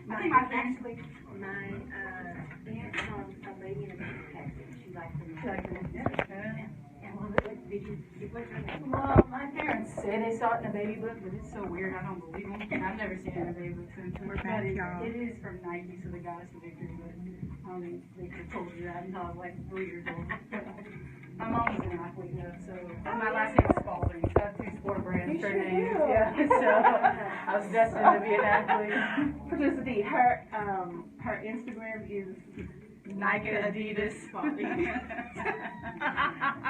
My aunt saw a lady in a backpack. She liked the Well, my parents say they saw it in a baby book, but it's so weird. I don't believe them. I've never seen it in a baby book since. We're back, y'all. It is from Nike, so they got us a victory, but I don't think they could have told you that until I was like 3 years old. My mom was an athlete, though, so my last name is Spalding. So I have 2 sport brands for names. Yeah, so I was destined to be an athlete. Felicity, her Instagram is Nike, Adidas, Spalding.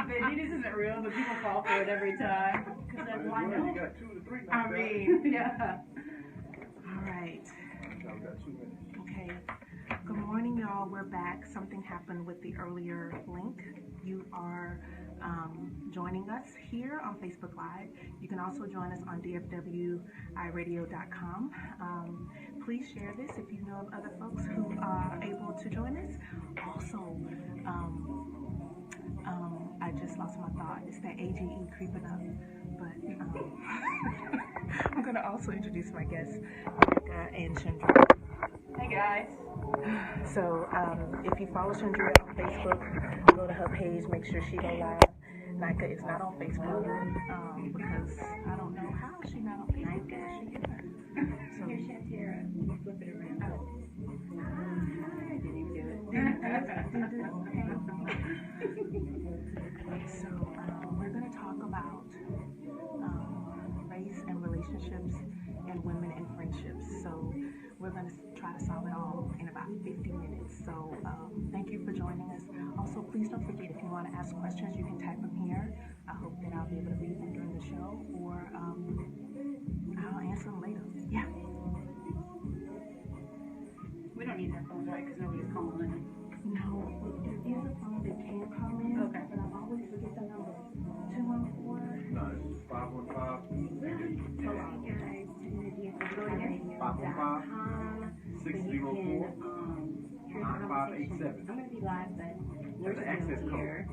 The Adidas isn't real, but people fall for it every time. Because that's why You got 2 to 3 I mean, yeah. All right. Y'all got 2 minutes. Okay. Good morning, y'all. We're back. Something happened with the earlier link. You are joining us here on Facebook Live. You can also join us on dfwiradio.com. Please share this if you know of other folks who are able to join us. Also, I just lost my thought. It's that AGE creeping up. But I'm going to also introduce my guests, Nika and Chandra. Hey, guys. So if you follow Chandra on Facebook, go to her page, make sure she go live. Nika is not on Facebook because I don't know how is she not on Facebook. So, Here's Shantara. Flip it around. oh. I didn't even do it. So we're going to talk about race and relationships and women and friendships. So we're going to try to solve it all in about 50 minutes. So thank you for joining us. Also, please don't forget, if you want to ask questions, you can type them here. I hope that I'll be able to read them during the show, or I'll answer them later. Yeah. We don't need that phone, right? Because nobody's calling in. No, there is a phone that can call in, Okay. but I always forget the number. 214. No, it's 515. Hold on, guys. 515 604 9587. I'm going to be live, but we're The access still code. here.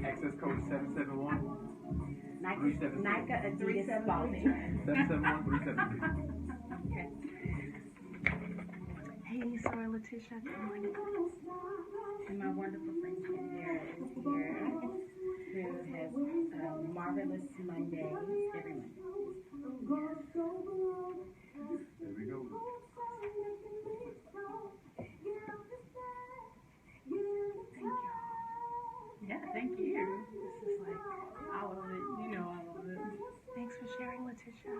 Access code is 771 Nika Adidas Spalding. 771 373. Okay. Hey, sorry, Letitia. Good morning. And my wonderful friend Shantara is here, who has marvelous Mondays every Monday. There we go. Yeah, thank you. This is like, I love it. You know I love it. thanks for sharing, Letitia.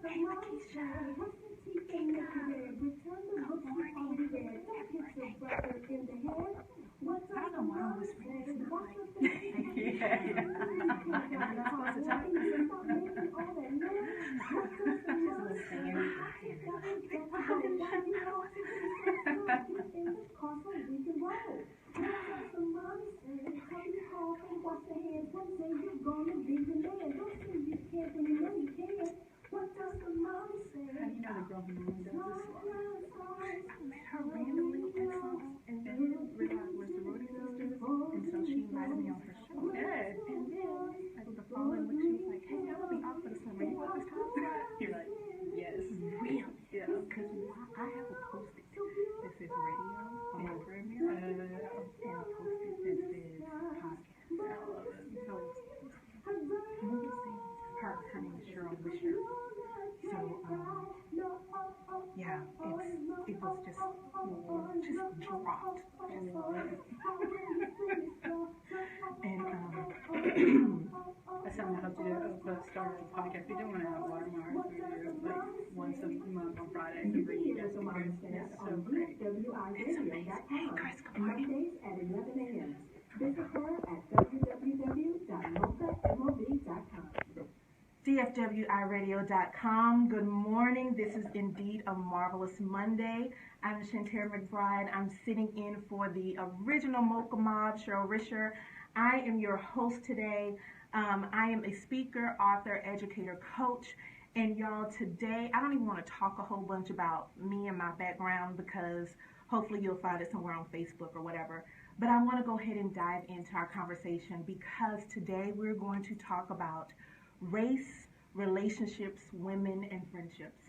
Hey, Lakeisha. Kika. Good morning. Happy birthday. I don't know why I'm whispering. It's not like, How do you know the girl who does this? I met her randomly at some, and then realized we're sorority sisters, and so she invited me on her show. Good. And then, like the following week, she was like, hey, I'm gonna be off for the summer. You want this time? You're like, yes. Really? Yeah. Because I have a post-it that says radio on my prayer mirror, and a post-it that says podcast. I love it. So, movie scene, her name is Cheryl Wisher. So, yeah, it was just dropped. And, That's something I hope to do. Start a podcast. We do want to have watermark. We do like once a month on Friday. So bring you guys some good. It's so great. it's amazing. Hey, Chris, good morning. At 11 a.m. Visit her at www.mocamov.com. DFWIRadio.com. Good morning. This is indeed a marvelous Monday. I'm Shantara McBride. I'm sitting in for the original Mocha Mob, Cheryl Risher. I am your host today. I am a speaker, author, educator, coach. And y'all, today, I don't even want to talk a whole bunch about me and my background because hopefully you'll find it somewhere on Facebook or whatever. But I want to go ahead and dive into our conversation because today we're going to talk about race, relationships, women, and friendships.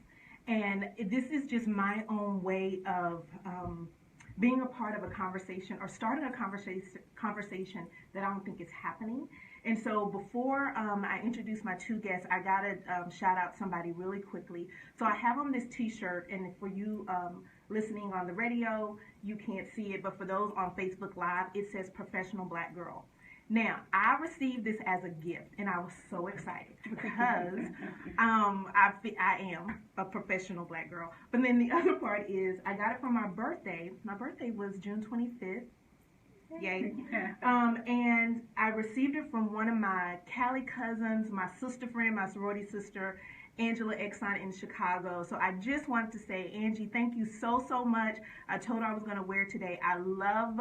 And this is just my own way of being a part of a conversation or starting a conversation that I don't think is happening. And so before I introduce my two guests, I gotta shout out somebody really quickly. So I have on this T-shirt, and for you listening on the radio, you can't see it, but for those on Facebook Live, it says Professional Black Girl. Now, I received this as a gift, and I was so excited because I am a professional black girl. But then the other part is I got it for my birthday. My birthday was June 25th. Yay. And I received it from one of my Cali cousins, my sister friend, my sorority sister, Angela Exxon in Chicago. So I just wanted to say, Angie, thank you so, so much. I told her I was going to wear it today. I love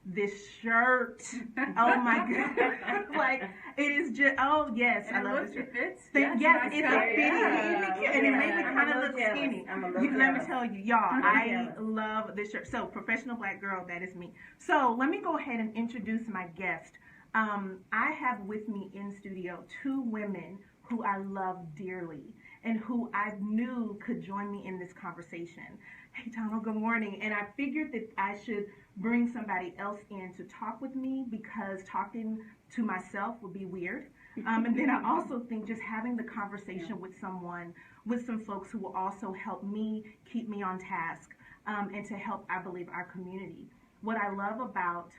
this shirt. Oh my god. Like, it is just, oh yes, And I love it this shirt. fits. Yes, it's a fitting. Yeah. And it made me I'm kind a of little look jealous. skinny. I'm a little Let me jealous. tell you, y'all, I'm I jealous. love this shirt. So, professional black girl, that is me. So, let me go ahead and introduce my guest. I have with me in studio two women who I love dearly and who I knew could join me in this conversation. Hey, Donald, good morning. And I figured that I should bring somebody else in to talk with me because talking to myself would be weird. And then I also think just having the conversation with someone, with some folks who will also help me keep me on task and to help, I believe, our community. What I love about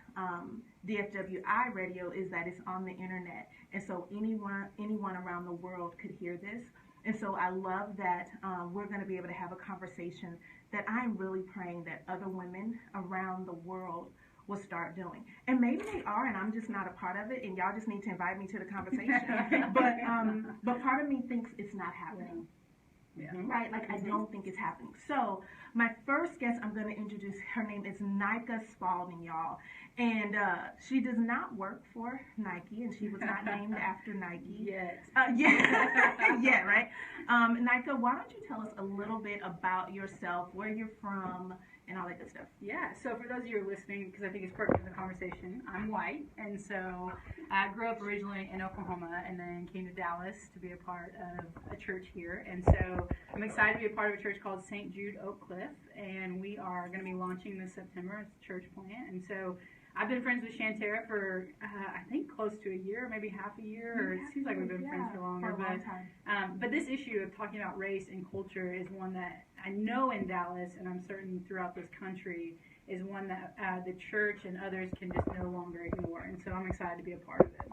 DFWI radio is that it's on the internet, and so anyone around the world could hear this. And so I love that we're going to be able to have a conversation that I'm really praying that other women around the world will start doing. And maybe they are, and I'm just not a part of it, and y'all just need to invite me to the conversation. But part of me thinks it's not happening. Yeah. Right? Like, I don't think it's happening. So, my first guest I'm going to introduce, her name is Nika Spalding, y'all. And she does not work for Nike, and she was not named after Nike. Yes. Yeah, yeah, right? Nika, why don't you tell us a little bit about yourself, where you're from, and all that good stuff? Yeah, so for those of you who are listening, because I think it's pertinent to the conversation, I'm white, and so I grew up originally in Oklahoma and then came to Dallas to be a part of a church here. And so I'm excited to be a part of a church called St. Jude Oak Cliff, and we are going to be launching this September. It's a church plant. And so I've been friends with Shantara for, I think, close to a year, maybe half a year, or it seems like we've been friends for longer. For a long time. But this issue of talking about race and culture is one that I know in Dallas, and I'm certain throughout this country, is one that the church and others can just no longer ignore. And so I'm excited to be a part of it.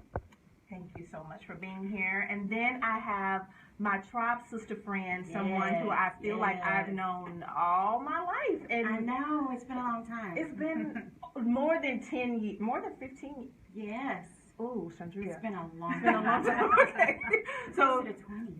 Thank you so much for being here. And then I have my tribe sister friend, someone who I feel like I've known all my life. And I know, it's been a long time. it's been more than 10 years, more than 15 years. Yes. Ooh, Chandria. It's been a long It's been a long time. Okay. So,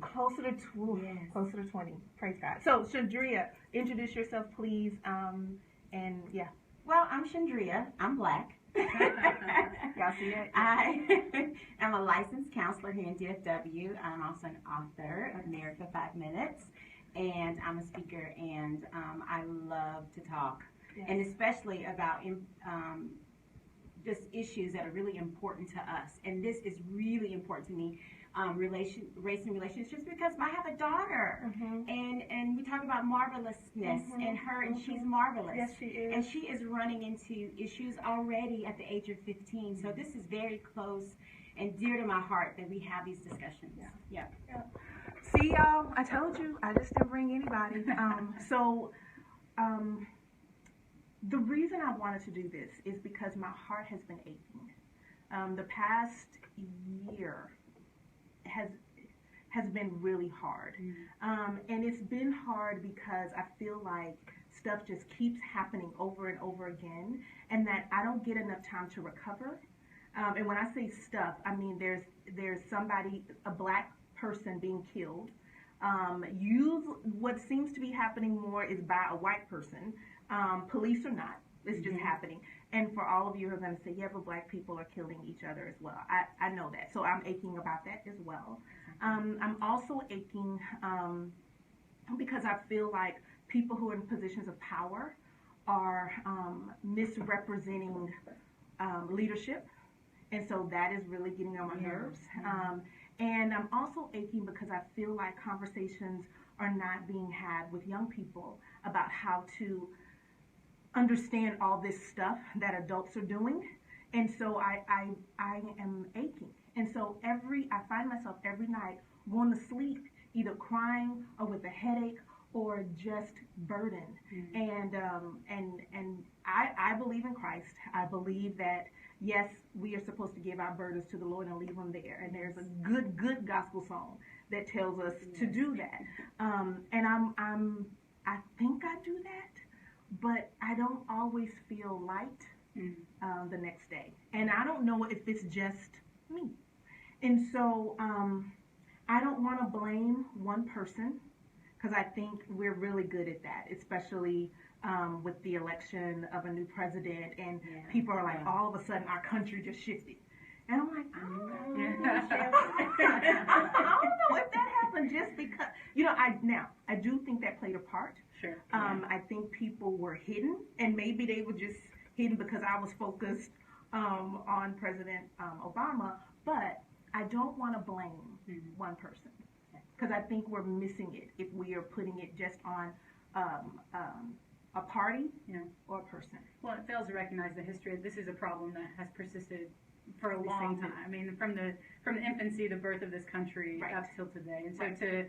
Closer to 20. closer to 20. Praise God. So, Chandria, introduce yourself, please. And yeah. Well, I'm Chandria. I'm black. Y'all see that? I am a licensed counselor here in DFW. I'm also an author of Married for 5 Minutes, and I'm a speaker, and I love to talk, and especially about just issues that are really important to us. And this is really important to me, race and relationships, because I have a daughter, and we talk about marvelousness in her, and she's marvelous. Yes, she is. And she is running into issues already at the age of 15. So this is very close and dear to my heart that we have these discussions. Yeah. See, y'all, I told you, I just didn't bring anybody. The reason I wanted to do this is because my heart has been aching. The past year has been really hard. And it's been hard because I feel like stuff just keeps happening over and over again, and that I don't get enough time to recover. And when I say stuff, I mean there's somebody, a black person being killed. What seems to be happening more is by a white person, police or not. It's just happening. And for all of you who are going to say, yeah, but black people are killing each other as well. I know that. So I'm aching about that as well. I'm also aching because I feel like people who are in positions of power are misrepresenting leadership. And so that is really getting on my nerves. And I'm also aching because I feel like conversations are not being had with young people about how to understand all this stuff that adults are doing. And so I am aching. And so I find myself every night going to sleep either crying or with a headache or just burdened. And I believe in Christ. I believe that yes, we are supposed to give our burdens to the Lord and leave them there. And there's a good gospel song that tells us to do that. And I think I do that, but I don't always feel light the next day. And I don't know if it's just me. And so I don't want to blame one person, because I think we're really good at that, especially with the election of a new president, and people are like, all of a sudden our country just shifted. And I'm like, I don't know if that happened just because, I do think that played a part. Sure. I think people were hidden, and maybe they were just hidden because I was focused on President Obama, but I don't want to blame one person, because I think we're missing it if we are putting it just on a party or a person. Well, it fails to recognize the history. This is a problem that has persisted for a long time. I mean, from the infancy, the birth of this country, up till today. And so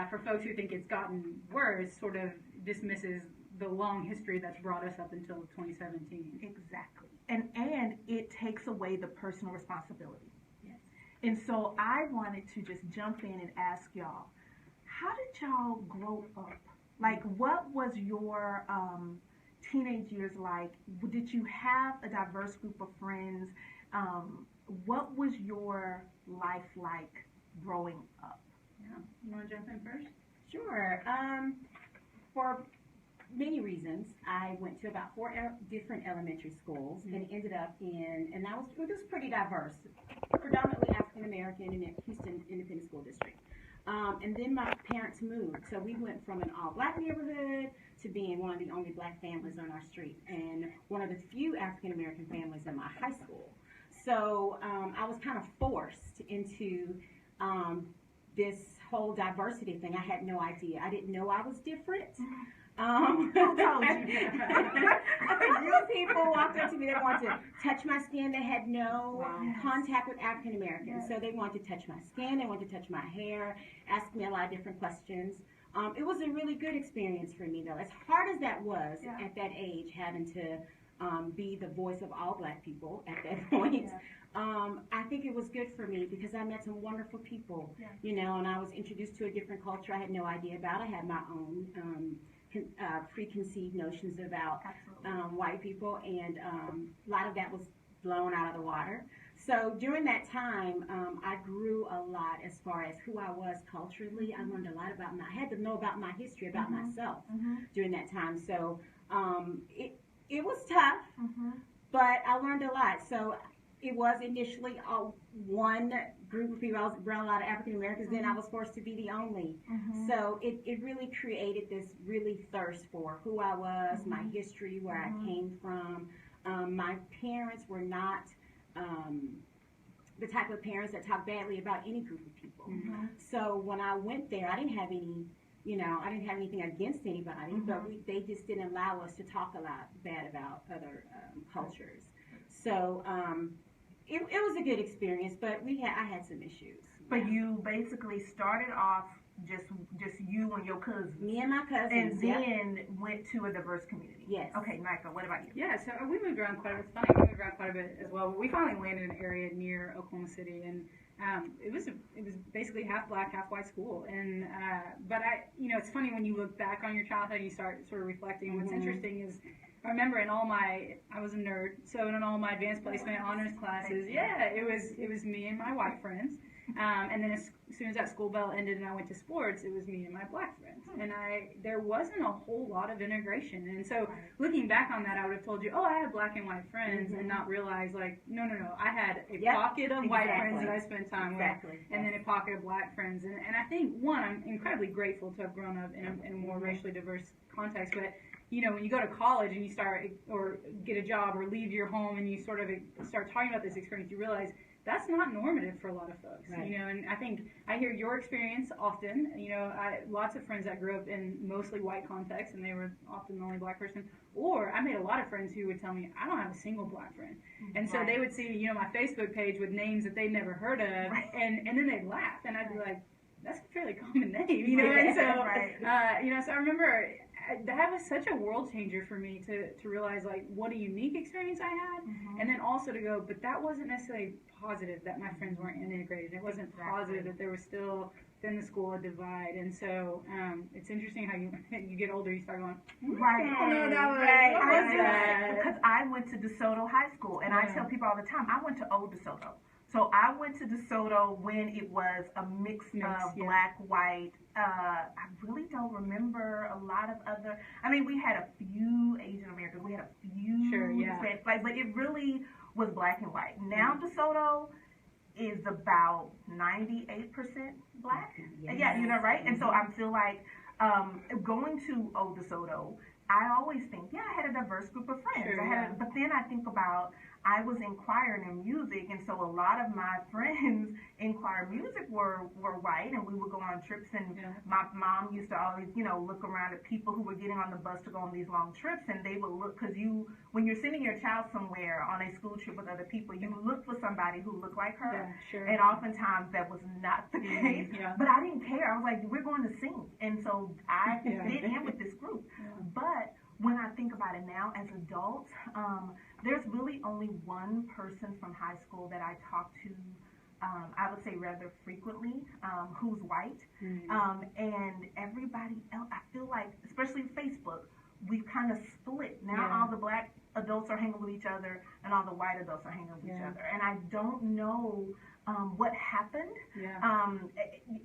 for folks who think it's gotten worse, sort of dismisses the long history that's brought us up until 2017. Exactly. And it takes away the personal responsibility. Yes. And so I wanted to just jump in and ask y'all, how did y'all grow up? Like, what was your teenage years like? Did you have a diverse group of friends? What was your life like growing up? Yeah. You want to jump in first? Sure. For many reasons, I went to about 4 different elementary schools and ended up it was pretty diverse, predominantly African American in the Houston Independent School District. And then my parents moved, so we went from an all-black neighborhood to being one of the only black families on our street and one of the few African American families in my high school. So I was kind of forced into this whole diversity thing. I had no idea. I didn't know I was different. Who told you? A few people walked up to me. They wanted to touch my skin. They had no contact with African Americans, so they wanted to touch my skin. They wanted to touch my hair, ask me a lot of different questions. It was a really good experience for me, though. As hard as that was at that age, having to be the voice of all black people at that point. I think it was good for me because I met some wonderful people, and I was introduced to a different culture I had no idea about. I had my own preconceived notions about white people, and a lot of that was blown out of the water. So during that time, I grew a lot as far as who I was culturally. I learned a lot about I had to know about my history, about myself during that time. So it was tough, but I learned a lot. So it was initially one group of people. I was around a lot of African Americans. Then I was forced to be the only. So it really created this really thirst for who I was, my history, where I came from. My parents were not the type of parents that talk badly about any group of people. So when I went there, I didn't have any, I didn't have anything against anybody, but they just didn't allow us to talk a lot bad about other cultures. So it was a good experience, but I had some issues. But you basically started off just you and your cousins. Me and my cousins. And then went to a diverse community. Yes. Okay, Nika, what about you? Yeah, so we moved around quite a bit. It's funny, we moved around quite a bit as well. But we finally landed in an area near Oklahoma City, and it was basically half black, half white school. And but it's funny when you look back on your childhood and you start sort of reflecting. What's interesting is I remember I was a nerd, so in all my advanced placement honors classes, it was me and my white friends. And then as soon as that school bell ended and I went to sports, it was me and my black friends. And there wasn't a whole lot of integration. And so looking back on that, I would have told you, I had black and white friends, and not realize, like, no. I had a pocket of white friends that I spent time with, and then a pocket of black friends. And I think, one, I'm incredibly grateful to have grown up in a more racially diverse context. But when you go to college and you start or get a job or leave your home and you sort of start talking about this experience, you realize that's not normative for a lot of folks, Right. you know, and I think I hear your experience often, you know, lots of friends that grew up in mostly white contexts and they were often the only black person, or I made a lot of friends who would tell me, I don't have a single black friend, and so they would see, you know, my Facebook page with names that they'd never heard of, and then they'd laugh, and I'd be like, that's a fairly common name, you know, and so, you know, so I remember that was such a world changer for me to realize, like, what a unique experience I had, and then also to go, but that wasn't necessarily positive that my friends weren't integrated. It wasn't positive that there was still within the school a divide, and so it's interesting how you get older, you start going, Right. oh no, that was that. Because I went to DeSoto High School, and I tell people all the time, I went to Old DeSoto. So I went to DeSoto when it was a mix of black, white. I really don't remember a lot of other. I mean, we had a few Asian Americans. We had a few Hispanic, but it really was black and white. Now DeSoto is about 98% black. Yeah, you know, right? And so I feel like going to Old DeSoto, I always think, I had a diverse group of friends. But then I think about, I was in choir and in music, and so a lot of my friends in choir music were white, and we would go on trips, and my mom used to always, you know, look around at people who were getting on the bus to go on these long trips, and they would look, because when you're sending your child somewhere on a school trip with other people, you look for somebody who looked like her, and oftentimes that was not the case, but I didn't care. I was like, we're going to sing, and so I fit in with this group. But when I think about it now as adults, there's really only one person from high school that I talk to, I would say rather frequently, who's white. And everybody else, I feel like, especially Facebook, we've kind of split. Now all the black adults are hanging with each other and all the white adults are hanging with each other. And I don't know what happened.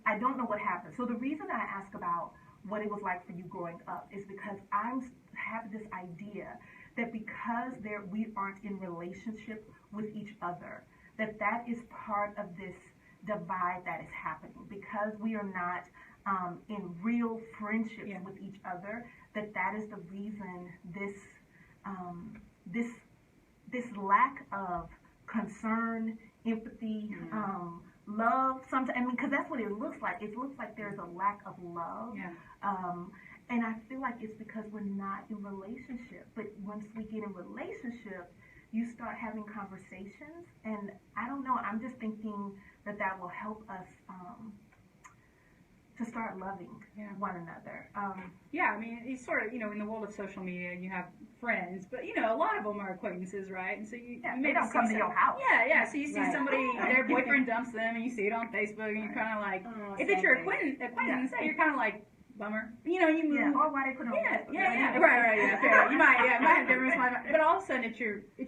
I don't know what happened. So the reason I ask about what it was like for you growing up is because I have this idea that because we aren't in relationship with each other, that is part of this divide that is happening. Because we are not in real friendships with each other, that is the reason this lack of concern, empathy, love, sometimes, I mean, because that's what it looks like. It looks like there's a lack of love. And I feel like it's because we're not in relationship. But once we get in relationship, you start having conversations. And I don't know, I'm just thinking that will help us to start loving one another. I mean, it's sort of, you know, in the world of social media, you have friends, but, you know, a lot of them are acquaintances, right? And so you they don't come to your house. So you see somebody, their boyfriend dumps them, and you see it on Facebook, and you're kind of like, if it's your acquaintance, you're kind of like, bummer. You know, you move. Or why they put it on Facebook. Fair. You might have different response, but all of a sudden it's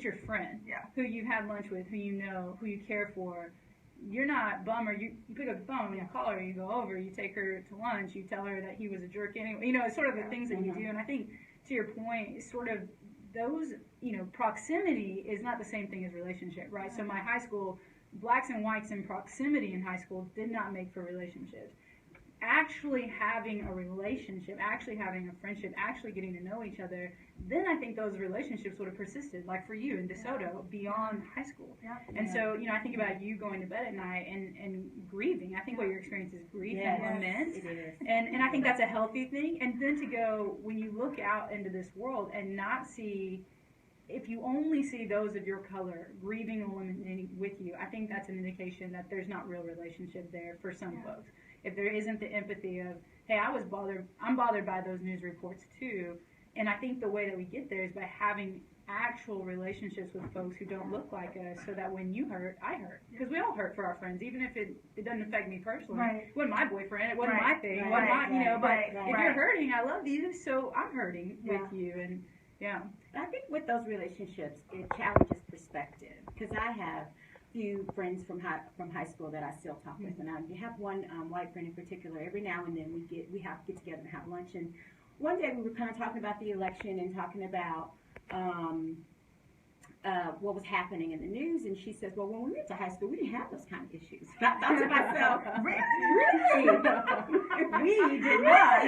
your friend who you've had lunch with, who you know, who you care for. You're not bummer. You pick up the phone, you call her, you go over, you take her to lunch, you tell her that he was a jerk anyway. You know, it's sort of the things that you do. And I think, to your point, it's sort of those, you know, proximity is not the same thing as relationship, right? So my high school, blacks and whites in proximity in high school did not make for relationships. Actually having a relationship, actually having a friendship, actually getting to know each other, then I think those relationships would have persisted, like for you in DeSoto, beyond high school. And so, you know, I think about you going to bed at night and grieving. I think what your experience is grief and lament. And I think that's a healthy thing. And then to go, when you look out into this world and not see, if you only see those of your color grieving and lamenting with you, I think that's an indication that there's not real relationship there for some folks. If there isn't the empathy of, hey, I'm bothered by those news reports too. And I think the way that we get there is by having actual relationships with folks who don't look like us, so that when you hurt, I hurt. Because we all hurt for our friends, even if it doesn't affect me personally. It wasn't my boyfriend, it wasn't my thing, but if you're hurting, I love you, so I'm hurting with you. And I think with those relationships, it challenges perspective. Because I have few friends from high school that I still talk with, and I have one white friend in particular. Every now and then we have to get together and have lunch. And one day we were kind of talking about the election and talking about what was happening in the news, and she says, well, when we went to high school, we didn't have those kind of issues. And I thought to myself, really? We did not.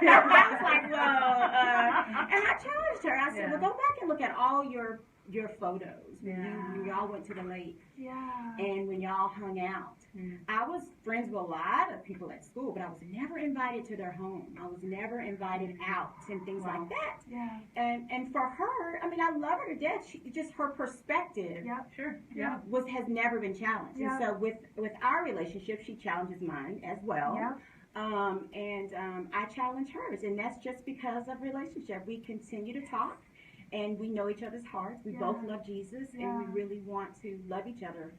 I was like, well, and I challenged her. I said, well, go back and look at all your your photos when you all went to the lake Yeah. and when y'all hung out. I was friends with a lot of people at school, but I was never invited to their home. I was never invited out and things like that. Yeah. And for her, I mean, I love her to death. She, just her perspective Yeah. Sure. Yeah. has never been challenged. Yeah. And so with our relationship, she challenges mine as well. Yeah. I challenge hers, and that's just because of relationship. We continue to talk, and we know each other's hearts. We both love Jesus, and we really want to love each other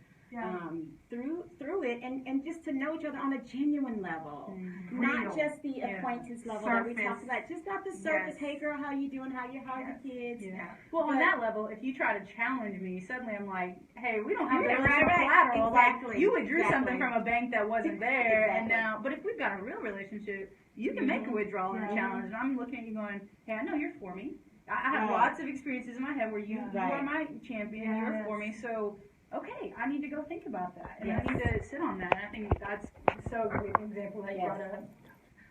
through it, and just to know each other on a genuine level, not Real. just the acquaintance level that we Surface. talked about. Just not the surface. Yes. Hey, girl, how you doing? How are your kids? Yeah. Well, on But- that level, if you try to challenge me, suddenly I'm like, hey, we don't have Yeah, that right, right. collateral. Exactly. Like, you withdrew something Exactly. from a bank that wasn't there, and Exactly. now, but if we've got a real relationship, you can make a withdrawal and a challenge. And I'm looking at you going, hey, I know you're for me. I have Right. lots of experiences in my head where you Right. are my champion, you're for me, so okay, I need to go think about that, and I need to sit on that. And I think that's so great example that you brought up.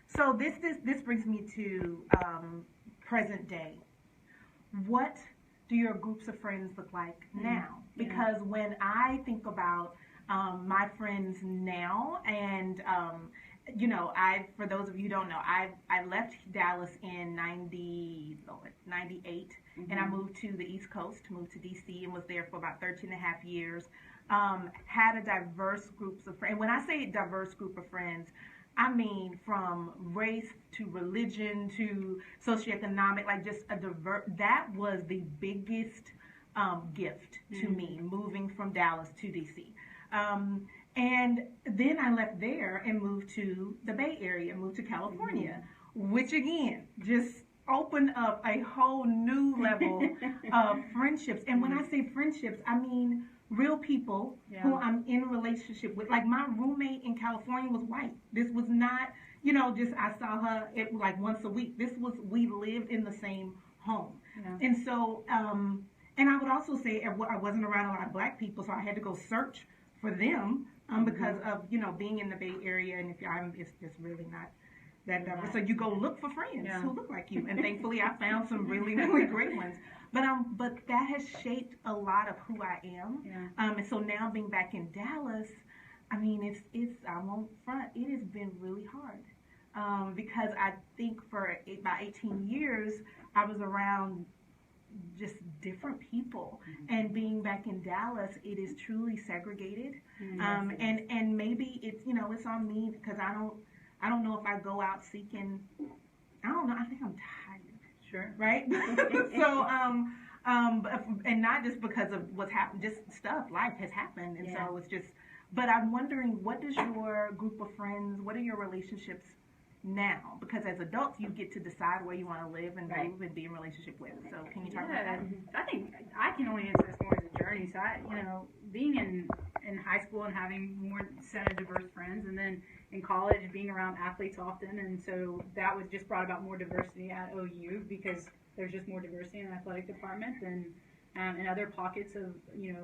So this brings me to present day. What do your groups of friends look like now? Because when I think about my friends now, and for those of you who don't know, I left Dallas in 98, and I moved to the East Coast, moved to DC, and was there for about 13 and a half years. Had a diverse groups of friends. When I say diverse group of friends, I mean from race to religion to socioeconomic, like just a diverse. That was the biggest gift to me, moving from Dallas to DC. And then I left there and moved to the Bay Area, moved to California, which again just opened up a whole new level of friendships. And when I say friendships, I mean real people who I'm in a relationship with. Like my roommate in California was white. This was not, just I saw her like once a week. We lived in the same home. Yeah. And so, and I would also say I wasn't around a lot of black people, so I had to go search for them because of, being in the Bay Area. And it's just really not that diverse. So you go look for friends who look like you. And thankfully I found some really, really great ones. But that has shaped a lot of who I am. Yeah. And so now being back in Dallas, I mean, it's I won't front. It has been really hard because I think for about 18 years I was around just different people, and being back in Dallas, it is truly segregated. And maybe it's it's on me because I don't know if I go out seeking. I don't know. I think I'm tired. Sure. Right? So, and not just because of what's happened, just life has happened. And so it's just, but I'm wondering, what does your group of friends, what are your relationships now? Because as adults, you get to decide where you want to live and move and be in relationship with. So can you talk about that? I think I can only answer this more as a journey. So being in high school and having more set of diverse friends, and then in college being around athletes often, and so that was just brought about more diversity at OU because there's just more diversity in the athletic department than in other pockets of,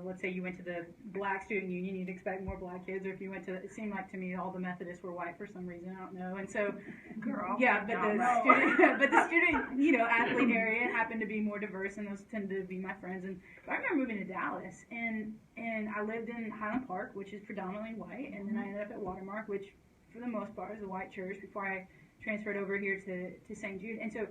let's say you went to the black student union, you'd expect more black kids, or if you went to, it seemed like to me all the Methodists were white for some reason, I don't know, and so, but the student, athlete area happened to be more diverse, and those tended to be my friends, and I remember moving to Dallas, and I lived in Highland Park, which is predominantly white, and then I ended up at Watermark, which for the most part is a white church, before I transferred over here to St. Jude, and so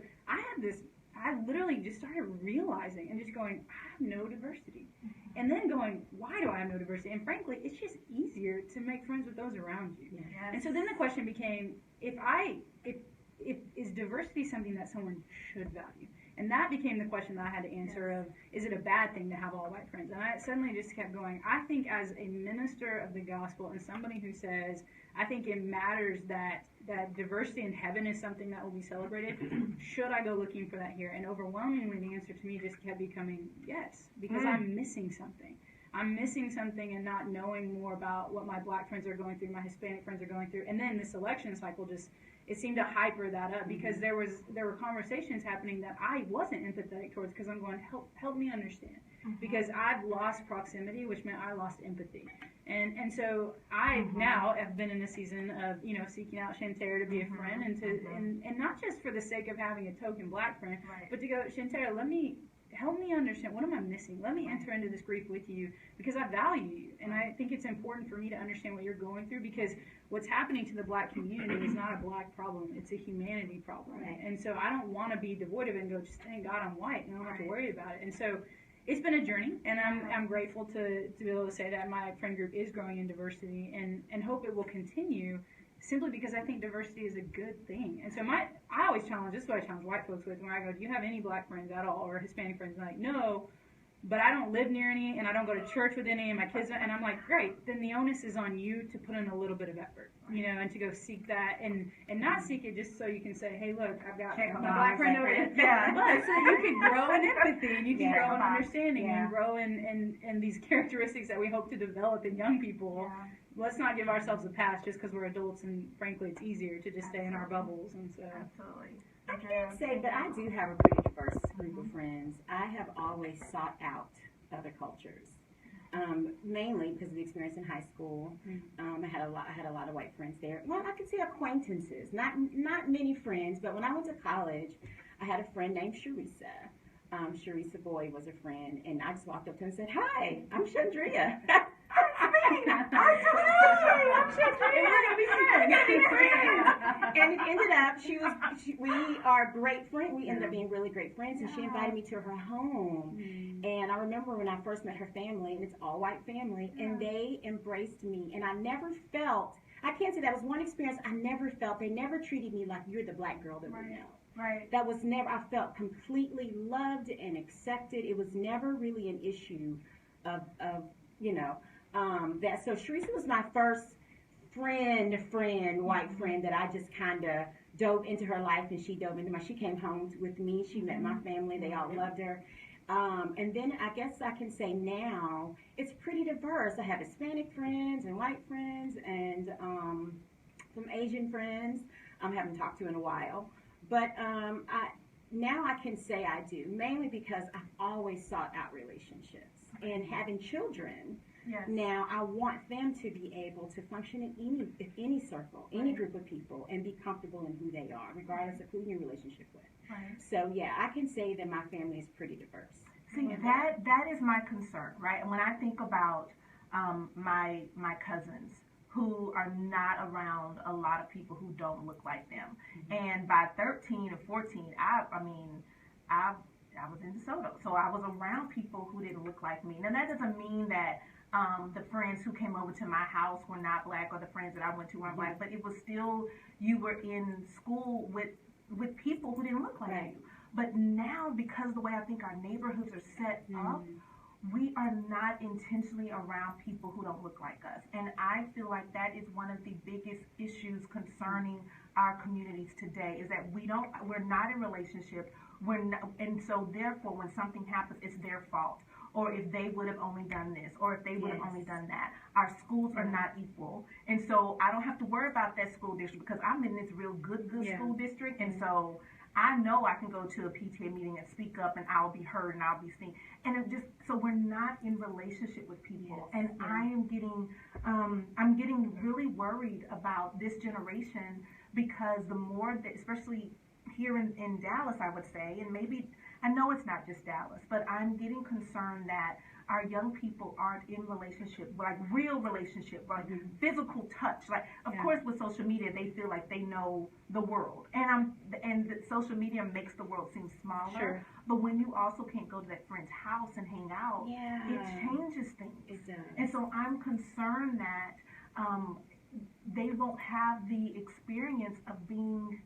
I literally just started realizing and just going, I have no diversity. And then going, why do I have no diversity? And frankly, it's just easier to make friends with those around you. Yes. And so then the question became, if is diversity something that someone should value? And that became the question that I had to answer of, is it a bad thing to have all white friends? And I suddenly just kept going, I think as a minister of the gospel and somebody who says, I think it matters that diversity in heaven is something that will be celebrated, should I go looking for that here? And overwhelmingly the answer to me just kept becoming yes, because I'm missing something. I'm missing something and not knowing more about what my black friends are going through, my Hispanic friends are going through. And then this election cycle it seemed to hyper that up because there were conversations happening that I wasn't empathetic towards because I'm going, help me understand. Because I've lost proximity, which meant I lost empathy. And so I now have been in a season of, seeking out Shantara to be a friend and not just for the sake of having a token black friend, but to go, Shantara, let me help me understand, what am I missing? Let me enter into this grief with you because I value you. And I think it's important for me to understand what you're going through because what's happening to the Black community is not a Black problem. It's a humanity problem. Right. And so I don't want to be devoid of it and go, just thank God I'm white and I don't have to worry about it. And so it's been a journey, and I'm grateful to be able to say that my friend group is growing in diversity and hope it will continue simply because I think diversity is a good thing. And so I always challenge, this is what I challenge white folks with when I go, do you have any Black friends at all or Hispanic friends? And they're like, no, but I don't live near any and I don't go to church with any and my kids, and I'm like, great, then the onus is on you to put in a little bit of effort, and to go seek that and not seek it just so you can say, hey, look, I've got my Black friend over there. Yeah. But so you can grow in empathy and you can Yeah. grow in understanding Yeah. and grow in these characteristics that we hope to develop in young people. Yeah. Let's not give ourselves a pass just because we're adults, and frankly, it's easier to just stay in our bubbles. And so, Absolutely. I can't say, but I do have a pretty diverse group of friends. I have always sought out other cultures, mainly because of the experience in high school. I had a lot of white friends there. Well, I could say acquaintances, not many friends. But when I went to college, I had a friend named Sharisa. Sharisa Boyd was a friend, and I just walked up to her and said, "Hi, I'm Chandria." And it ended up, we are great friends. We ended up being really great friends, and she invited me to her home. And I remember when I first met her family, and it's all white family, and they embraced me. And I never felt, I can't say that was one experience I never felt, they never treated me like you're the Black girl that we know. Right. That was never, I felt completely loved and accepted. It was never really an issue of that. So Sharisa was my first white friend that I just kind of dove into her life, and she dove into she came home with me. She met my family. They all loved her. And then I guess I can say now it's pretty diverse. I have Hispanic friends and white friends and some Asian friends I haven't talked to in a while. But now I can say I do, mainly because I've always sought out relationships. And having children, Yes. now I want them to be able to function in any circle, any group of people, and be comfortable in who they are, regardless of who you're in a relationship with. Right. So yeah, I can say that my family is pretty diverse. See, that is my concern, right? And when I think about my cousins who are not around a lot of people who don't look like them, and by 13 or 14, I was in DeSoto, so I was around people who didn't look like me. Now that doesn't mean that the friends who came over to my house were not Black, or the friends that I went to weren't Black, but it was still, you were in school with people who didn't look like Right. you. But now, because of the way I think our neighborhoods are set up, we are not intentionally around people who don't look like us. And I feel like that is one of the biggest issues concerning our communities today, is that we're not in relationship, and so therefore when something happens, it's their fault. Or if they would have only done this, or if they would have only done that. Our schools are not equal. And so I don't have to worry about that school district because I'm in this real good school district. And so I know I can go to a PTA meeting and speak up, and I'll be heard and I'll be seen. And it just, so we're not in relationship with people. And I am getting really worried about this generation, because the more that, especially here in Dallas, I would say, and maybe, I know it's not just Dallas, but I'm getting concerned that our young people aren't in relationship, like real relationship, like physical touch. Like, of course, with social media, they feel like they know the world, and the social media makes the world seem smaller. Sure. But when you also can't go to that friend's house and hang out, it changes things. It does. And so I'm concerned that they won't have the experience of being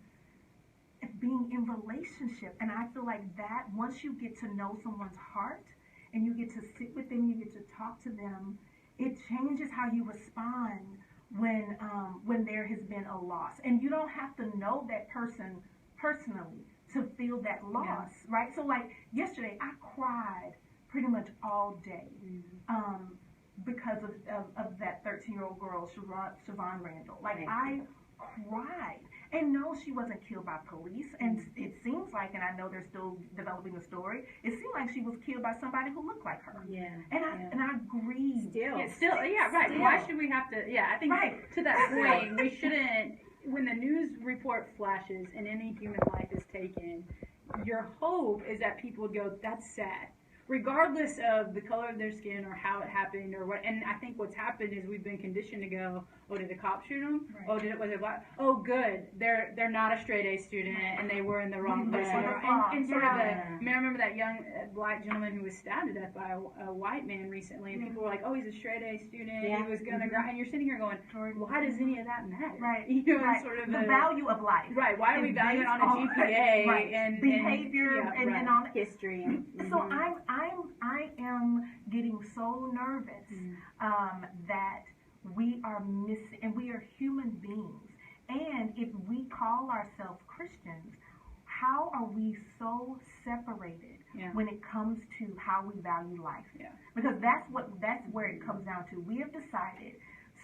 in relationship. And I feel like that, once you get to know someone's heart and you get to sit with them, you get to talk to them, it changes how you respond when there has been a loss. And you don't have to know that person personally to feel that loss, right? So like yesterday, I cried pretty much all day because of that 13-year-old girl, Siobhan Randall. Like, I cried. And no, she wasn't killed by police. And it seems like, and I know they're still developing the story, it seemed like she was killed by somebody who looked like her. And I grieved. Still, right. Why should we have to? I think to that point, we shouldn't. When the news report flashes and any human life is taken, your hope is that people would go, that's sad. Regardless of the color of their skin or how it happened or what, and I think what's happened is we've been conditioned to go, oh, did the cop shoot him? Right. Oh, was it black? Oh, good, they're not a straight A student and they were in the wrong place. And sort of I remember that young black gentleman who was stabbed to death by a white man recently, and people were like, oh, he's a straight A student, he was gonna grind, and you're sitting here going, why does any of that matter? Right. You know, Right. sort of the value of life. Right. Why are we is valuing based on a GPA right. and behavior and all that? History. And, So I am getting so nervous that we are missing, and we are human beings. And if we call ourselves Christians, how are we so separated when it comes to how we value life? Yeah. Because that's where it comes down to. We have decided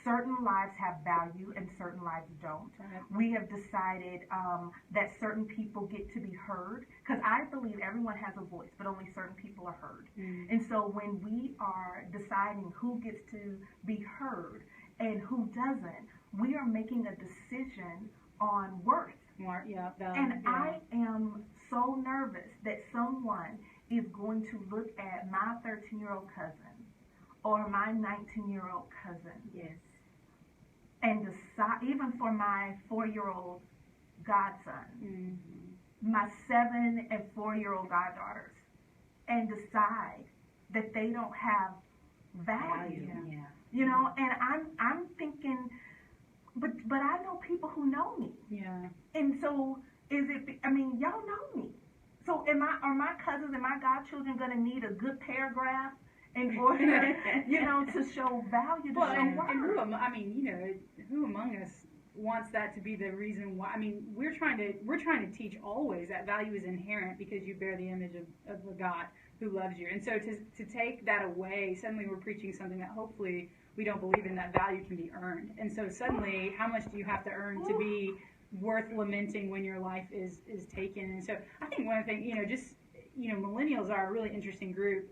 certain lives have value and certain lives don't. Right. We have decided that certain people get to be heard, because I believe everyone has a voice, but only certain people are heard. And so when we are deciding who gets to be heard and who doesn't, we are making a decision on worth. And I am so nervous that someone is going to look at my 13-year-old cousin or my 19-year-old cousin. yes. And decide, even for my 4-year-old godson, my 7 and 4-year-old goddaughters, and decide that they don't have value. Yeah. You know, and I'm thinking, but I know people who know me, Yeah. and so I mean, y'all know me. So are my cousins and my godchildren gonna need a good paragraph in order, you know, to show value, to Well, show and worth? I mean, you know, who among us wants that to be the reason why? I mean, we're trying to teach always that value is inherent because you bear the image of a God who loves you. And so to take that away, suddenly we're preaching something that hopefully we don't believe in, that value can be earned. And so suddenly, how much do you have to earn to be worth lamenting when your life is taken? And so I think one of the things, millennials are a really interesting group.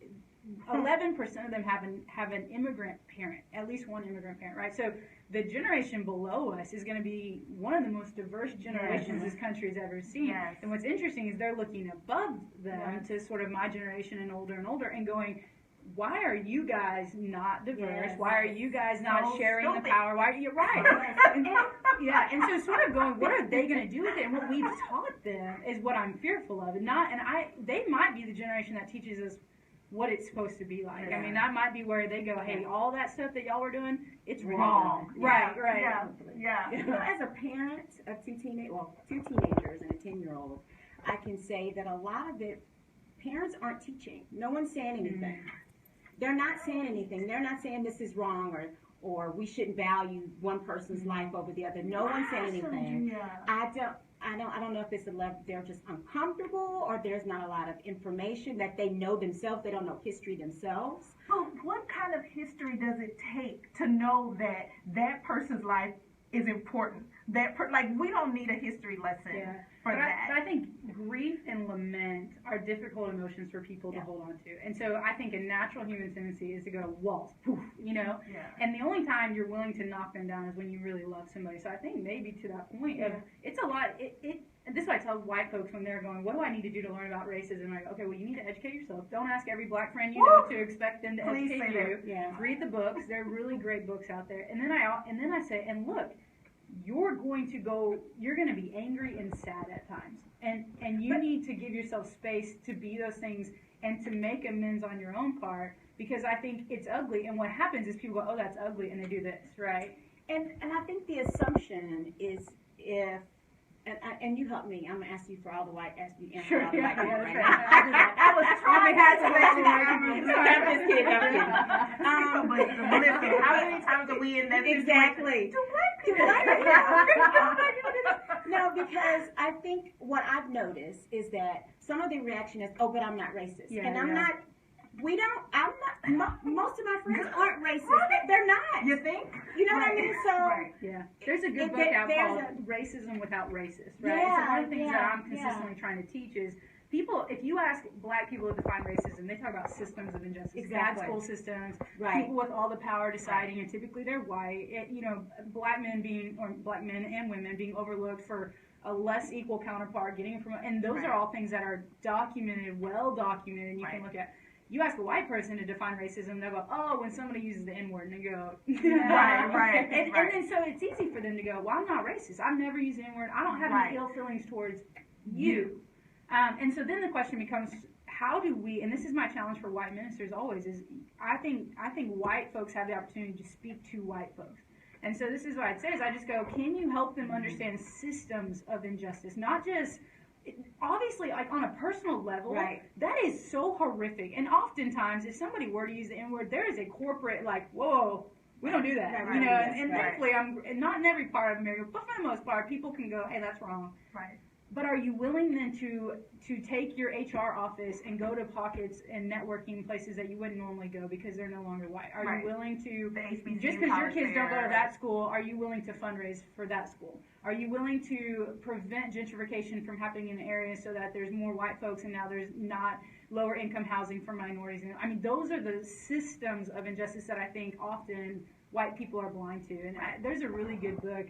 11% of them have an immigrant parent, at least one immigrant parent, right? So the generation below us is going to be one of the most diverse generations this country has ever seen. Yes. And what's interesting is they're looking above them to sort of my generation and older and going, why are you guys not diverse? Yes. Why are you guys not So sharing the stupid. power? Why are you right? And so sort of going, what are they going to do with it? And what we've taught them is what I'm fearful of. They might be the generation that teaches us what it's supposed to be like. I mean, that might be where they go, hey, all that stuff that y'all were doing, it's wrong. Right. Yeah. You know, as a parent of two teenagers and a 10-year-old, I can say that a lot of it, parents aren't teaching. No one's saying anything. They're not saying anything. They're not saying this is wrong or we shouldn't value one person's life over the other. No one's saying anything. Yeah. I don't know if it's a level they're just uncomfortable or there's not a lot of information that they know themselves. They don't know history themselves. But what kind of history does it take to know that that person's life is important? We don't need a history lesson for that. But I think grief and lament are difficult emotions for people to hold on to. And so I think a natural human tendency is to go, walls, poof, Yeah. And the only time you're willing to knock them down is when you really love somebody. So I think maybe to that point of, it's a lot, and this is what I tell white folks when they're going, what do I need to do to learn about racism? I go, okay, well, you need to educate yourself. Don't ask every black friend you know to expect them to Please educate say you. that. Yeah. Read the books. There are really great books out there. And then I say, and look, you're going to be angry and sad at times. And you need to give yourself space to be those things and to make amends on your own part, because I think it's ugly. And what happens is people go, oh, that's ugly, and they do this, right? And I think the assumption is and you help me. I'm gonna ask you for all the white people right now. I was trying to I'm just kidding. but listen, how many times are we in that situation? Exactly. Do black people? No, because I think what I've noticed is that some of the reaction is, oh, but I'm not racist. And I'm not. Most of my friends aren't racist. They're not. You think? You know what I mean? So, Yeah. There's a good book out called Racism Without Racist, right? Yeah, so one of the things that I'm yeah. consistently trying to teach is people, if you ask black people to define racism, they talk about systems of injustice, Exactly. bad school systems, Right. people with all the power deciding, and typically they're white, black men and women being overlooked for a less equal counterpart getting it from, and those Right. are all things that are documented, well documented, and you can Right. look at. You ask a white person to define racism, they'll go, oh, when somebody uses the N-word, and they go, Right. and then so it's easy for them to go, well, I'm not racist. I've never used the N-word. I don't have Right. any ill feelings towards you. And so then the question becomes, how do we, and this is my challenge for white ministers always, is I think white folks have the opportunity to speak to white folks. And so this is what I'd say is I just go, can you help them understand systems of injustice, not just, obviously, like on a personal level, Right. that is so horrific. And oftentimes, if somebody were to use the N-word, there is a corporate, like, whoa, we don't do that. Right, You know, yes, and right. thankfully, I'm not in every part of America, but for the most part, people can go, hey, that's wrong. Right. But are you willing then to take your HR office and go to pockets and networking places that you wouldn't normally go because they're no longer white? Are Right. you willing to, The HBCU just because your college kids don't go to fair. that school, are you willing to fundraise for that school? Are you willing to prevent gentrification from happening in the area so that there's more white folks and now there's not lower income housing for minorities? And I mean, those are the systems of injustice that I think often white people are blind to. And there's a really good book.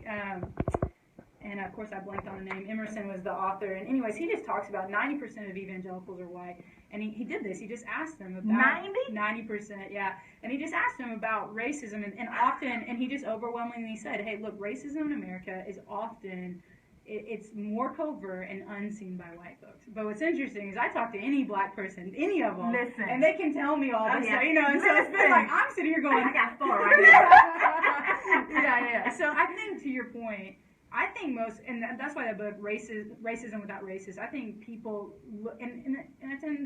And of course I blanked on the name. Emerson was the author. And anyways, he just talks about 90% of evangelicals are white. And he did this. He just asked them about 90%, yeah. And he just asked them about racism and often, and he just overwhelmingly said, hey, look, racism in America is often, it's more covert and unseen by white folks. But what's interesting is I talk to any black person, any of them, Listen. and they can tell me all this yeah. stuff, you know. And so it's been Listen. like I'm sitting here going, I got 4 right now. yeah. So I think to your point, I think most, and that's why that book, Racism Without Racists, I think people, look, and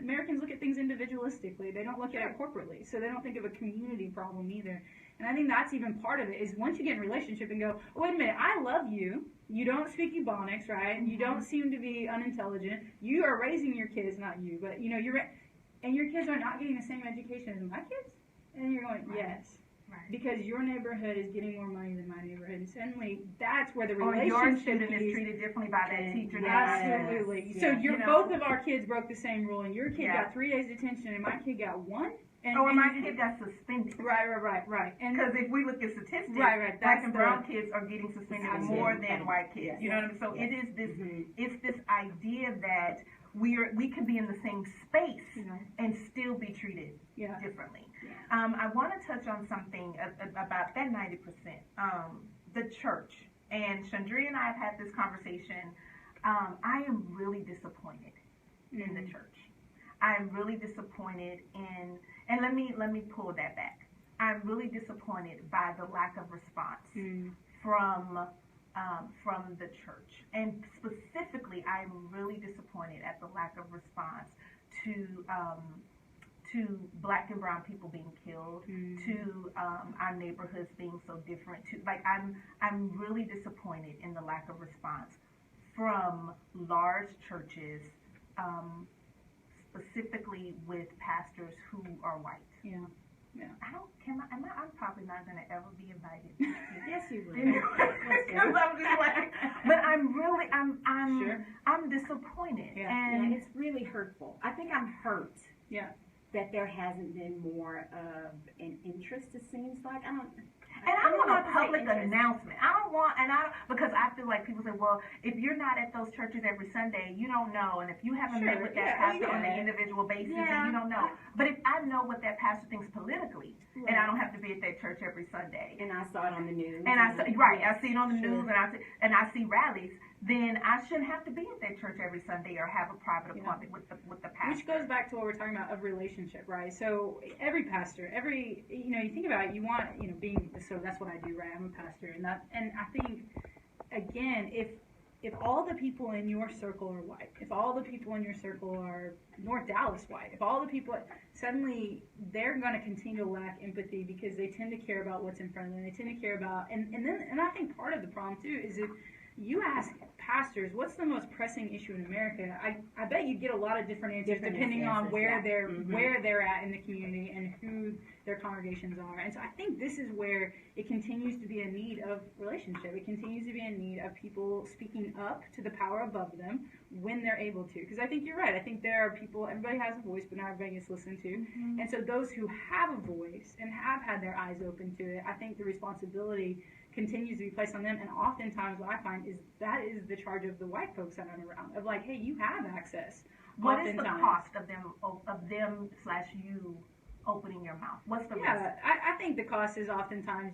Americans look at things individualistically. They don't look at it corporately. So they don't think of a community problem either. And I think that's even part of it, is once you get in a relationship and go, oh, wait a minute, I love you. You don't speak Ebonics, right? You don't seem to be unintelligent. You are raising your kids, not you, but you know, and your kids are not getting the same education as my kids? And you're going, yes. Right. Because your neighborhood is getting more money than my neighborhood. And suddenly, that's where the Or relationship your student is piece- treated differently by that teacher. than Absolutely. Yes. So Yes. you're, You know. both of our kids broke the same rule, and your kid Yeah. got 3 days detention, and my kid got 1. And, Or and- my kid got suspended. Right. And Because if we look at statistics, Right, black that's and the- brown kids are getting suspended Absolutely. more than white kids. Yes. You know what I mean? So Yes. it is this, Mhm. it's this idea that we can be in the same space you know, and still be treated yeah. differently. Yeah. I want to touch on something about that 90%. The church. And Chandria and I have had this conversation. I am really disappointed in the church. I'm really disappointed in, and let me pull that back. I'm really disappointed by the lack of response from the church, and specifically, I'm really disappointed at the lack of response to black and brown people being killed, to our neighborhoods being so different. I'm really disappointed in the lack of response from large churches, specifically with pastors who are white. Yeah. I'm probably not going to ever be invited. Yes, you will. Because I'm just like, but Sure. I'm disappointed. Yeah. And Yeah, it's really hurtful. I think I'm hurt. Yeah. That there hasn't been more of an interest. It seems like I want a public announcement. Because I feel like people say, well, if you're not at those churches every Sunday, you don't know. And if you haven't met Sure, with that yeah, pastor on yeah. an individual basis, Yeah. then you don't know. But if I know what that pastor thinks politically, and I don't have to be at that church every Sunday, And I saw it on the news. and I see it on the Sure. news, and I see rallies, then I shouldn't have to be at that church every Sunday or have a private Yeah. appointment with the pastor. Which goes back to what we're talking about of relationship, right? So every pastor, you think about it, you want, so that's what I do, right? I'm a pastor, and I think, again, if all the people in your circle are white, if all the people in your circle are North Dallas white, if all the people, suddenly they're going to continue to lack empathy because they tend to care about what's in front of them. They tend to care about, and I think part of the problem too is if you ask pastors, what's the most pressing issue in America? I bet you get a lot of different answers depending on answers, where yeah. where they're at in the community and who their congregations are. And so I think this is where it continues to be a need of relationship. It continues to be a need of people speaking up to the power above them when they're able to. Because I think you're right. I think there are people, everybody has a voice, but not everybody gets listened to. And so those who have a voice and have had their eyes open to it, I think the responsibility continues to be placed on them. And oftentimes what I find is that is the charge of the white folks that I'm around, of like, hey, you have access. What is the Oftentimes. cost of them / you opening your mouth? What's the risk? Yeah, I think the cost is oftentimes,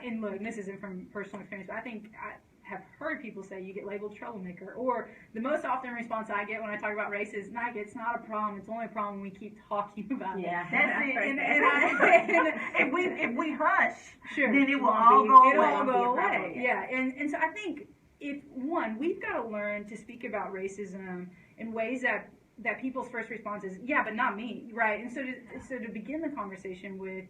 and look, this isn't from personal experience, but I think I have heard people say you get labeled troublemaker, or the most often response I get when I talk about race is, Nike, it's not a problem, it's only a problem when we keep talking about Yeah. it. That's it. And If we hush, sure. then it will Won't all be- go It'll away. all Won't be go a away. problem. Yeah, and so I think if one, we've got to learn to speak about racism in ways that people's first response is, yeah, but not me, right? And so to begin the conversation with,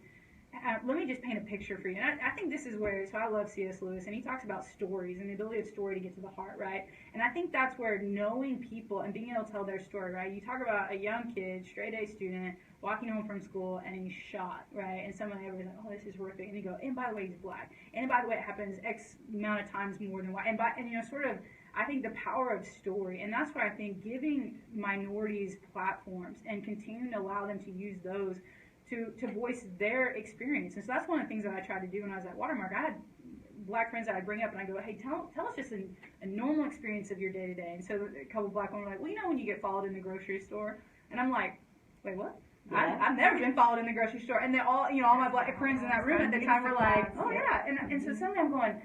let me just paint a picture for you. And I think this is where, so I love C.S. Lewis, and he talks about stories and the ability of story to get to the heart, right? And I think that's where knowing people and being able to tell their story, right? You talk about a young kid, straight A student, walking home from school, and he's shot, right? And someone everybody's like, oh, this is horrific. And you go, and by the way, he's black. And by the way, it happens X amount of times more than white. And you know, sort of, I think the power of story, and that's why I think giving minorities platforms and continuing to allow them to use those to voice their experience. And so that's one of the things that I tried to do when I was at Watermark. I had black friends that I bring up and I go, hey, tell us just a normal experience of your day to day. And so a couple black women were like, well, you know when you get followed in the grocery store? And I'm like, wait, what? Yeah. I've never been followed in the grocery store. And they all, you know, all my black friends in that room at the time were like, oh yeah. And so suddenly I'm going,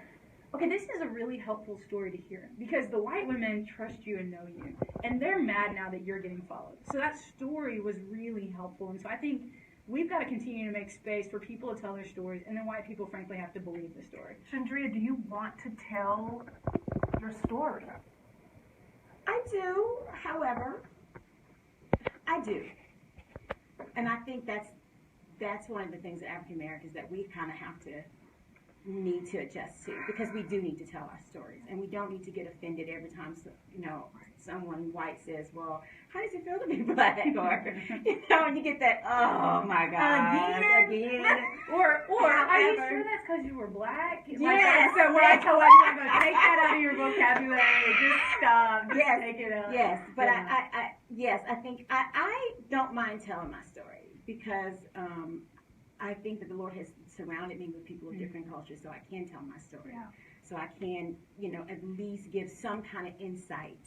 okay, this is a really helpful story to hear, because the white women trust you and know you, and they're mad now that you're getting followed. So that story was really helpful. And so I think we've got to continue to make space for people to tell their stories, and then white people, frankly, have to believe the story. Chandria, do you want to tell your story? I do, however, I do. And I think that's one of the things that African Americans that we kind of have to need to adjust to, because we do need to tell our stories, and we don't need to get offended every time someone white says, well, how does it feel to be black? Or and you get that, oh my God, again. Or are you However. sure that's because you were black? Yes. So when I tell white people, I go, take that out of your vocabulary. Just stop. Just Yes. take it out. Yes, but Yeah. I think I don't mind telling my story, because I think that the Lord has surrounded me with people of different cultures, so I can tell my story. Yeah. So I can, at least give some kind of insight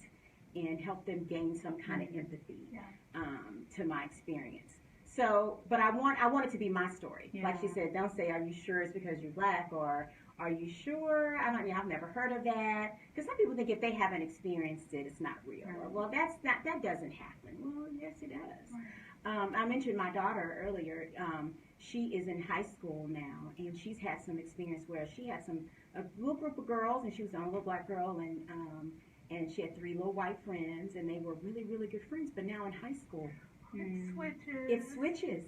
and help them gain some kind of empathy to my experience. So, but I want it to be my story. Yeah. Like she said, don't say, are you sure it's because you're black, or are you sure? I've never heard of that. Because some people think if they haven't experienced it, it's not real. Or, well, that doesn't happen. Well, yes, it does. I mentioned my daughter earlier. She is in high school now, and she's had some experience where she had a little group of girls, and she was the only little black girl, and she had 3 little white friends, and they were really, really good friends. But now in high school, It switches.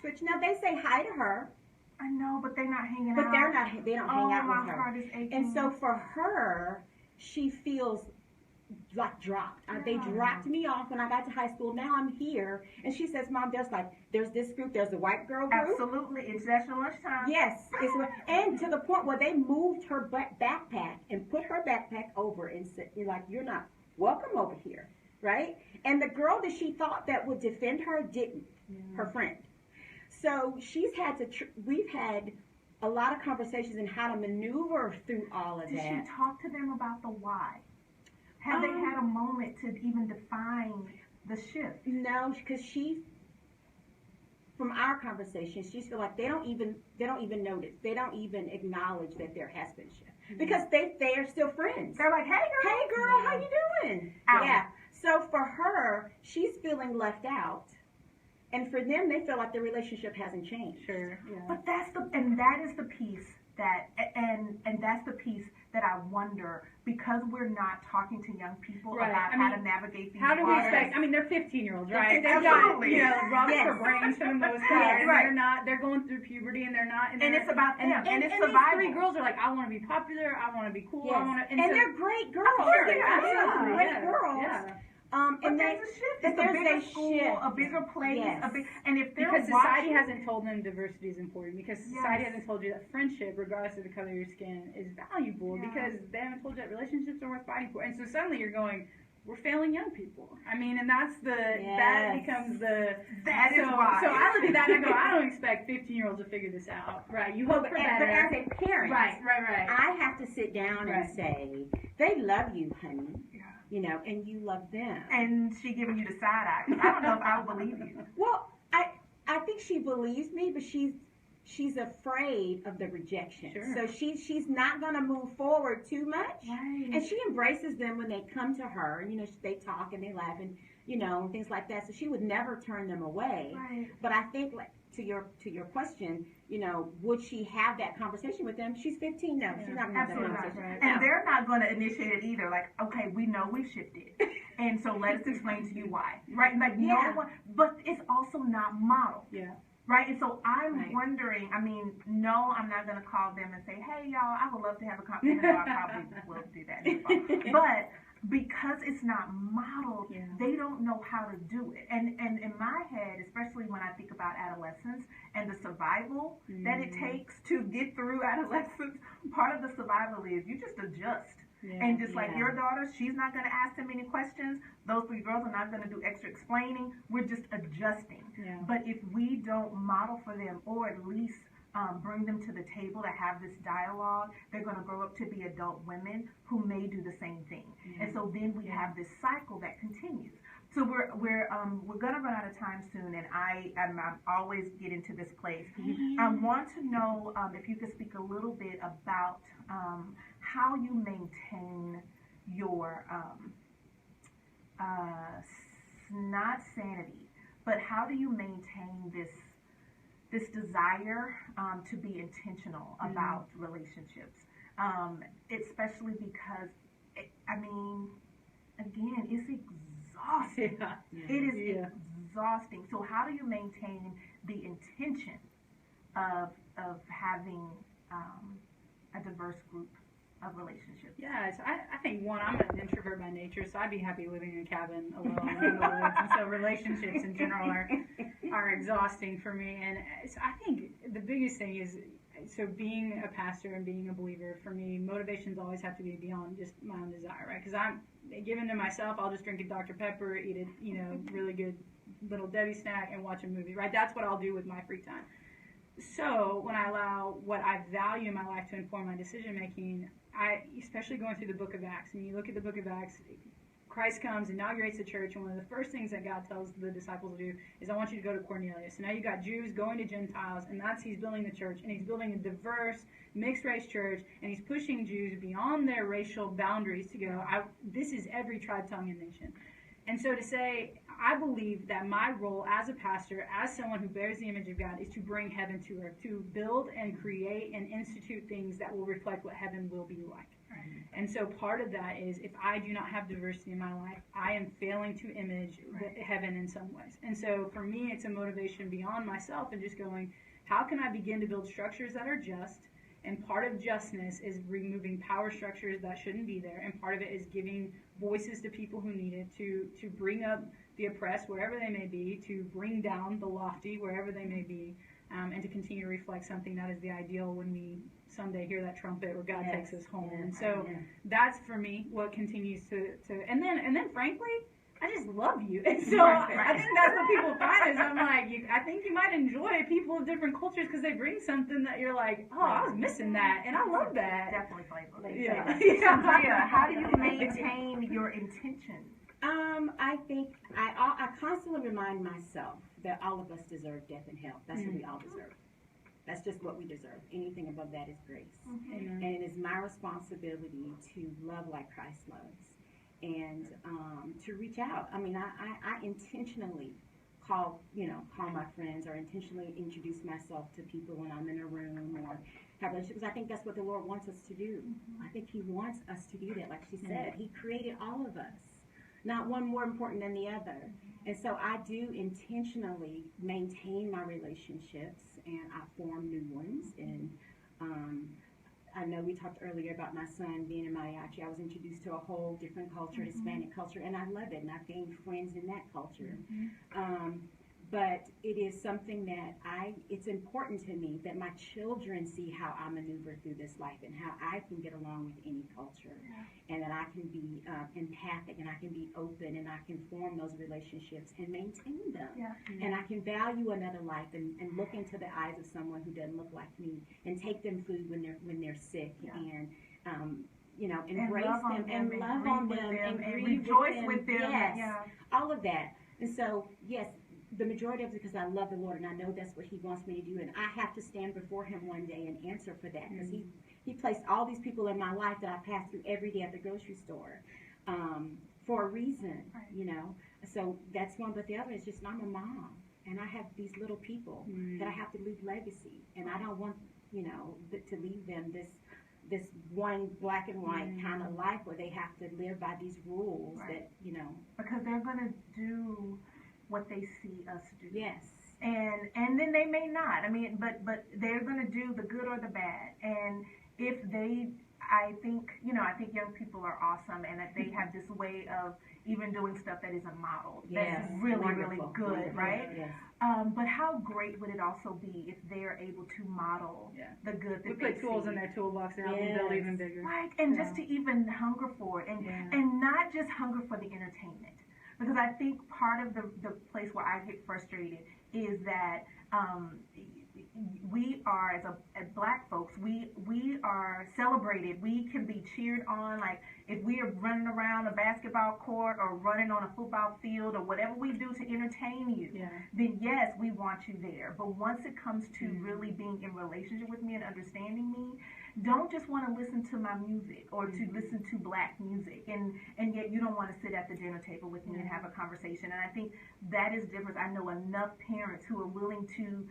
Switch. Now they say hi to her, I know, but they're not hanging but out. they don't hang out my with her. heart is aching. And so for her, she feels like dropped. They dropped me off when I got to high school. Now I'm here, and she says, Mom, there's this group, there's the white girl group. Absolutely, it's national lunchtime. Yes, and to the point where they moved her backpack and put her backpack over and said, you're not welcome over here, right? And the girl that she thought that would defend her didn't, her friend. So we've had a lot of conversations on how to maneuver through all of Did that. she talk to them about the why? Have they had a moment to even define the shift? No, because from our conversation, she feel like they don't even notice. They don't even acknowledge that there has been shift, because they are still friends. They're like, hey girl, How you doing? Out. Yeah. So for her, she's feeling left out, and for them, they feel like the relationship hasn't changed. Sure. Yeah. But that is the piece that, and that's the piece that I wonder, because we're not talking to young people Right. about I how mean, to navigate these How do we waters. expect? I mean, they're 15-year-olds, right? They've Absolutely. got, rocks Yes. for brains for the most part. Yes. And Right. they're going through puberty, and they're not. And it's about them, and it's these survival. 3 girls are like, I want to be popular, I want to be cool, Yes. I want to. And they're great girls. course, They're absolutely, great yeah. girls. Yeah. But And there's a shift. but It's a there's bigger a school, shift. a bigger place, Yes. and if they're Because society watching, hasn't told them diversity is important. Because society Yes. hasn't told you that friendship, regardless of the color of your skin, is valuable. Yeah. Because they haven't told you that relationships are worth fighting for. And so suddenly you're going, we're failing young people. I mean, and that's that Yes. becomes the That is so, why. So I look at that and I go, I don't expect 15-year-olds to figure this out, right? You hope But for as better, a parent, right. I have to sit down Right. and say, they love you, honey. Yeah. You know, and you love them. And she giving you the side eye. 'Cause I don't know if I would believe you. Well, I think she believes me, but she's afraid of the rejection. Sure. So she's not gonna move forward too much. Right. And she embraces them when they come to her. You know, they talk and they laugh and you know and things like that. So she would never turn them away. Right. But I think, like to your question, you know, would she have that conversation with them? She's 15 now. She's not gonna have that Absolutely not. conversation. And No. they're not going to initiate it either. Like, okay, we know we've shifted. And so let us explain to you why. Right? Like, Yeah. no one, but it's also not modeled. Yeah. Right? And so I'm Right. wondering, I mean, no, I'm not going to call them and say, hey, y'all, I would love to have a conversation. I probably will do that. But because it's not modeled, Yeah. they don't know how to do it. And in my head, especially when I think about adolescence and the survival that it takes to get through adolescence, part of the survival is you just adjust. Yeah. And just like Yeah. your daughter, she's not going to ask too many questions. Those 3 girls are not going to do extra explaining. We're just adjusting. Yeah. But if we don't model for them, or at least bring them to the table to have this dialogue, they're going to grow up to be adult women who may do the same thing. And so then we have this cycle that continues. So we're going to run out of time soon, and I'm always get into this place. I want to know if you could speak a little bit about how you maintain your not sanity, but how do you maintain this desire to be intentional about relationships, especially because again, it's exhausting. Yeah. It is Yeah. exhausting. So how do you maintain the intention of having a diverse group of relationships? Yeah, I think one, I'm an introvert by nature, so I'd be happy living in a cabin alone in the woods. And so relationships in general are exhausting for me. And so I think the biggest thing is, so being a pastor and being a believer, for me, motivations always have to be beyond just my own desire, right? Because I'm given to myself, I'll just drink a Dr. Pepper, eat a really good little Debbie snack, and watch a movie, right? That's what I'll do with my free time. So when I allow what I value in my life to inform my decision making, especially going through the book of Acts, and you look at the book of Acts, Christ comes, inaugurates the church, and one of the first things that God tells the disciples to do is, I want you to go to Cornelius. So now you got Jews going to Gentiles, and he's building the church, and he's building a diverse, mixed-race church, and he's pushing Jews beyond their racial boundaries to go, this is every tribe, tongue, and nation. And so to say, I believe that my role as a pastor, as someone who bears the image of God, is to bring heaven to earth, to build and create and institute things that will reflect what heaven will be like. And so part of that is, if I do not have diversity in my life, I am failing to image heaven in some ways. And so for me, it's a motivation beyond myself and just going, how can I begin to build structures that are just? And part of justness is removing power structures that shouldn't be there. And part of it is giving voices to people who need it, to bring up the oppressed wherever they may be, to bring down the lofty wherever they may be, and to continue to reflect something that is the ideal when we someday hear that trumpet where God takes us home. And so that's for me what continues to and then frankly, I just love you. And so I think that's what people find is, I'm like, I think you might enjoy people of different cultures because they bring something that you're like, oh, I was missing that, and I love that. Definitely flavor. Yeah. Andrea, how do you maintain your intention? I think I constantly remind myself that all of us deserve death and hell. That's what we all deserve. That's just what we deserve. Anything above that is grace. Amen. And it is my responsibility to love like Christ loves and to reach out. I mean, I intentionally call my friends or intentionally introduce myself to people when I'm in a room or have relationships. I think that's what the Lord wants us to do. I think He wants us to do that. Like she said, He created all of us. Not one more important than the other. And so I do intentionally maintain my relationships and I form new ones. And I know we talked earlier about my son being in mariachi. I was introduced to a whole different culture, Hispanic culture, and I love it. And I've gained friends in that culture. but it is something that it's important to me that my children see how I maneuver through this life and how I can get along with any culture, and that I can be empathic, and I can be open, and I can form those relationships and maintain them. And I can value another life and look into the eyes of someone who doesn't look like me and take them food when they're sick, and embrace them and love on them and rejoice with them. Yes, all of that. And so, yes, the majority of it is because I love the Lord and I know that's what He wants me to do, and I have to stand before Him one day and answer for that, because He placed all these people in my life that I pass through every day at the grocery store for a reason, So that's one, but the other is just I'm a mom and I have these little people that I have to leave legacy, and I don't want to leave them this one black and white kind of life where they have to live by these rules that because they're gonna do what they see us do. Yes. And then they may not. I mean, but they're gonna do the good or the bad. And if they, I think young people are awesome, and that they have this way of even doing stuff that isn't modeled. Yes. That's really, Wonderful. really good, Wonderful. right? Yes. But how great would it also be if they're able to model the good that We they put tools see. in their toolbox and help them build even bigger. Right, and just to even hunger for it, and not just hunger for the entertainment. Because I think part of the place where I get frustrated is that we are, as black folks, we are celebrated. We can be cheered on. Like if we are running around a basketball court or running on a football field or whatever we do to entertain you, then yes, we want you there. But once it comes to really being in relationship with me and understanding me, don't just want to listen to my music or to listen to black music, and yet you don't want to sit at the dinner table with me and have a conversation. And I think that is different. I know enough parents who are willing to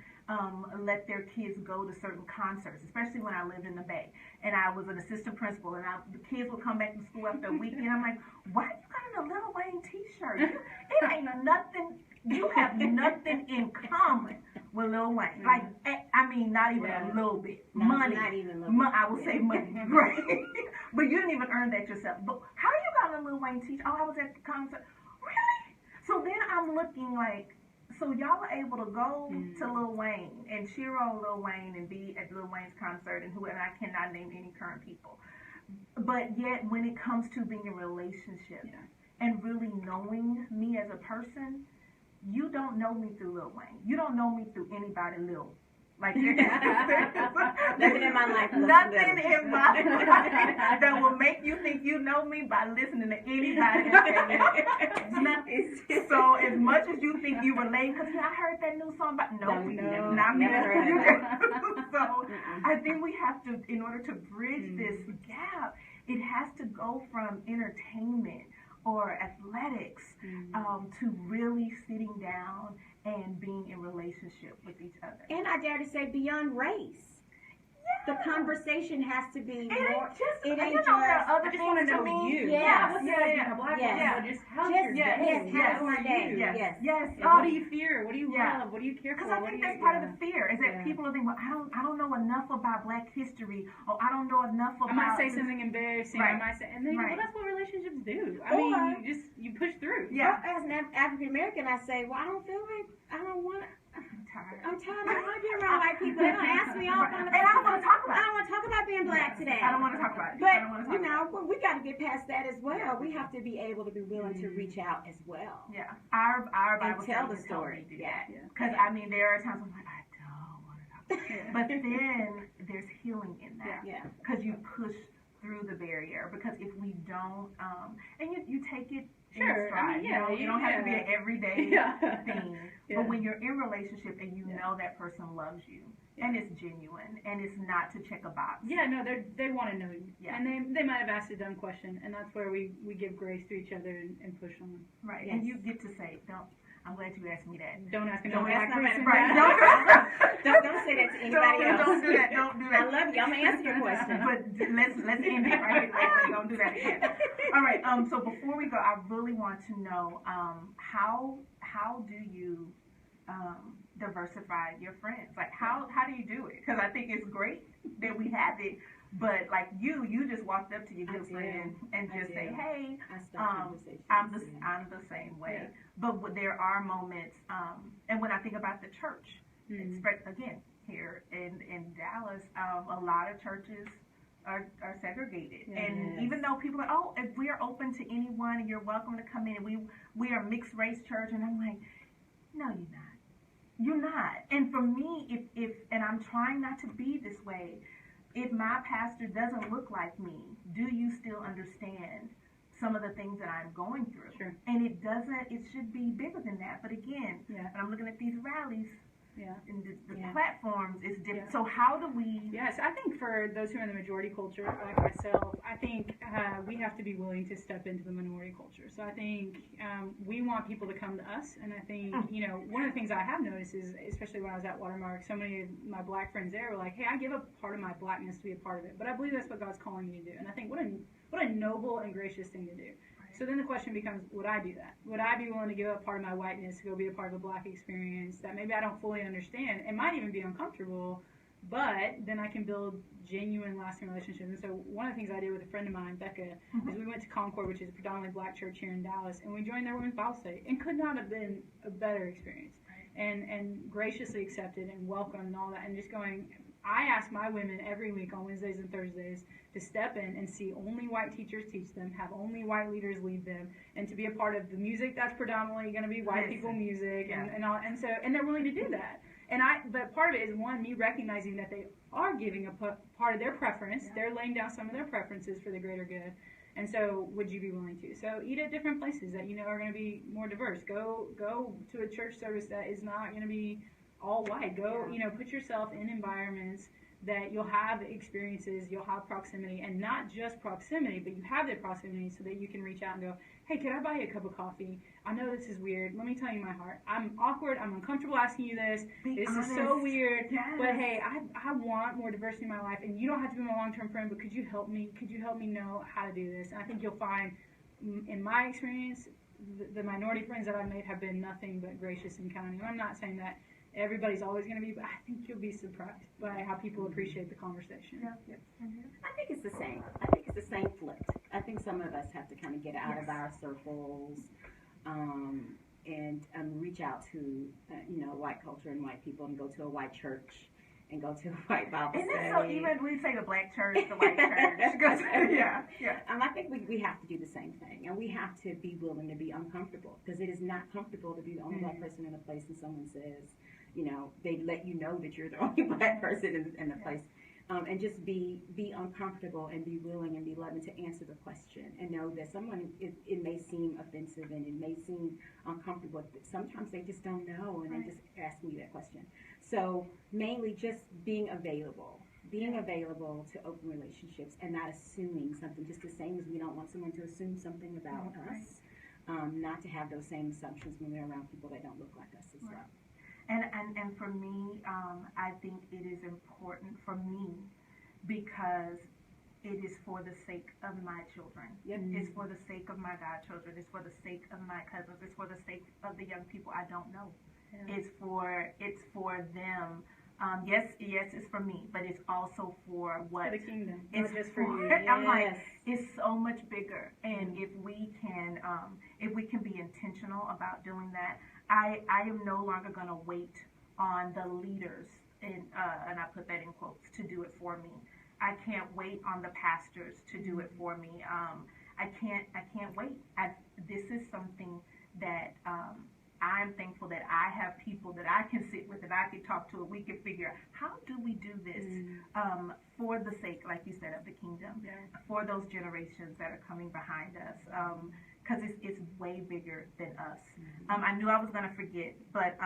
let their kids go to certain concerts, especially when I lived in the Bay. And I was an assistant principal, and the kids would come back from school after a weekend. I'm like, why you got a Lil Wayne t-shirt? It ain't nothing. You have nothing in common with Lil Wayne. Like, I mean, not even a little bit. Money. Not even a little bit. I would say money. Right. But you didn't even earn that yourself. But how you got a Lil Wayne t-shirt? Oh, I was at the concert. Really? So then I'm looking like, so y'all were able to go to Lil Wayne and cheer on Lil Wayne and be at Lil Wayne's concert and I cannot name any current people. But yet when it comes to being in a relationship and really knowing me as a person, you don't know me through Lil Wayne. You don't know me through anybody Lil. Like nothing in my life. Nothing in my life that will make you think you know me by listening to anybody. So as much as you think you relate, because I heard that new song, but no, not me. So I think we have to, in order to bridge this gap, it has to go from entertainment or athletics to really sitting down and being in relationship with each other. And I dare to say beyond race. The conversation has to be more. It ain't just I just want to know you. Yes. Just how's your day? How's my day? Yes. What do you fear? What do you love? What do you care for? Because I think that's part of the fear is that people are thinking, well, I don't know enough about Black history, or I don't know enough about. I might say something embarrassing. I might say, and then well, that's what relationships do. I mean, you push through. Yeah. As an African American, I say, well, I don't feel like I don't want. I'm tired. I don't want to be around white people. They're gonna ask me all kind of. And I don't want to talk about it. I don't want to talk about being Black today. I don't want to talk about it. But we got to get past that as well. We have to be able to be willing to reach out as well. Yeah, our Bible and tell the story. Because I mean, there are times I'm like, I don't want to talk about it. But then there's healing in that. Yeah. Because you push through the barrier. Because if we don't, and you take it. Sure. I mean, you don't have to be an everyday thing. Yeah. But when you're in a relationship and you know that person loves you and it's genuine and it's not to check a box. Yeah, no, they want to know you. Yeah. And they might have asked a dumb question, and that's where we give grace to each other and push on. Right. Yes. And you get to say, I'm glad you asked me that. Don't ask Don't another ask person. right. Don't say that to anybody else. Don't do that. Don't do that. I love you. I'm gonna answer your question. But let's end it right here. Don't do that again. All right. So before we go, I really want to know how do you diversify your friends? Like how do you do it? Because I think it's great that we have it, But like you just walked up to your I good do. friend and I just do. say, hey, I start conversations. I'm the same way. Yeah. But there are moments, and when I think about the church, Mhm. again, here in Dallas, a lot of churches are segregated. Yeah. And Yes. even though people are, if we are open to anyone and you're welcome to come in, and we are mixed race church, and I'm like, no, you're not. You're not. And for me, if and I'm trying not to be this way, if my pastor doesn't look like me, do you still understand some of the things that I'm going through? Sure. And it should be bigger than that. But again, Yeah. when I'm looking at these rallies Yeah. and the Yeah. platforms, it's different. Yeah. So how do we? Yes, I think for those who are in the majority culture, like myself, I think we have to be willing to step into the minority culture. So I think we want people to come to us, and I think, one of the things I have noticed is, especially when I was at Watermark, so many of my black friends there were like, hey, I give up part of my blackness to be a part of it, but I believe that's what God's calling me to do. And I think what a noble and gracious thing to do. So then the question becomes, would I do that? Would I be willing to give up part of my whiteness to go be a part of a black experience that maybe I don't fully understand? It might even be uncomfortable, but then I can build genuine, lasting relationships. And so one of the things I did with a friend of mine, Becca, is we went to Concord, which is a predominantly black church here in Dallas, and we joined their women's Bible study, and could not have been a better experience. And graciously accepted and welcomed and all that, and just going, I ask my women every week on Wednesdays and Thursdays to step in and see only white teachers teach them, have only white leaders lead them, and to be a part of the music that's predominantly going to be white people music, and they're willing to do that. But part of it is, one, me recognizing that they are giving a part of their preference. They're laying down some of their preferences for the greater good. And so, would you be willing to? So, eat at different places that are going to be more diverse. Go to a church service that is not going to be all white. Go, put yourself in environments that you'll have experiences, you'll have proximity, and not just proximity, but you have that proximity so that you can reach out and go, hey, could I buy you a cup of coffee? I know this is weird. Let me tell you my heart. I'm awkward. I'm uncomfortable asking you this. This is so weird. Yes. But hey, I want more diversity in my life, and you don't have to be my long-term friend, but could you help me? Could you help me know how to do this? And I think you'll find, in my experience, the minority friends that I've made have been nothing but gracious and kind. And I'm not saying that everybody's always going to be, but I think you'll be surprised by how people appreciate the conversation. Yeah. I think it's the same. I think it's the same flipped. I think some of us have to kind of get out of our circles and reach out to, white culture and white people, and go to a white church and go to a white Bible And study. then so even we say the black church, the white church. Yeah. I think we have to do the same thing, and we have to be willing to be uncomfortable, because it is not comfortable to be the only black person in a place and someone says, they let you know that you're the only black person in the place. And just be uncomfortable and be willing and be loving to answer the question, and know that someone, it may seem offensive and it may seem uncomfortable, but sometimes they just don't know, and they just ask me that question. So mainly just being available to open relationships, and not assuming something, just the same as we don't want someone to assume something about us, not to have those same assumptions when we're around people that don't look like us as well. And for me, I think it is important for me because it is for the sake of my children. It's for the sake of my godchildren. It's for the sake of my cousins. It's for the sake of the young people I don't know. Yeah. It's for them. Yes, it's for me, but it's also for what? For the kingdom. It's not just for you. I'm like, it's so much bigger. And if we can be intentional about doing that, I am no longer going to wait on the leaders, and I put that in quotes, to do it for me. I can't wait on the pastors to do it for me. I can't wait. This is something that I'm thankful that I have people that I can sit with, that I can talk to, and we can figure out how do we do this for the sake, like you said, of the kingdom, for those generations that are coming behind us. Because it's way bigger than us. I knew I was going to forget, but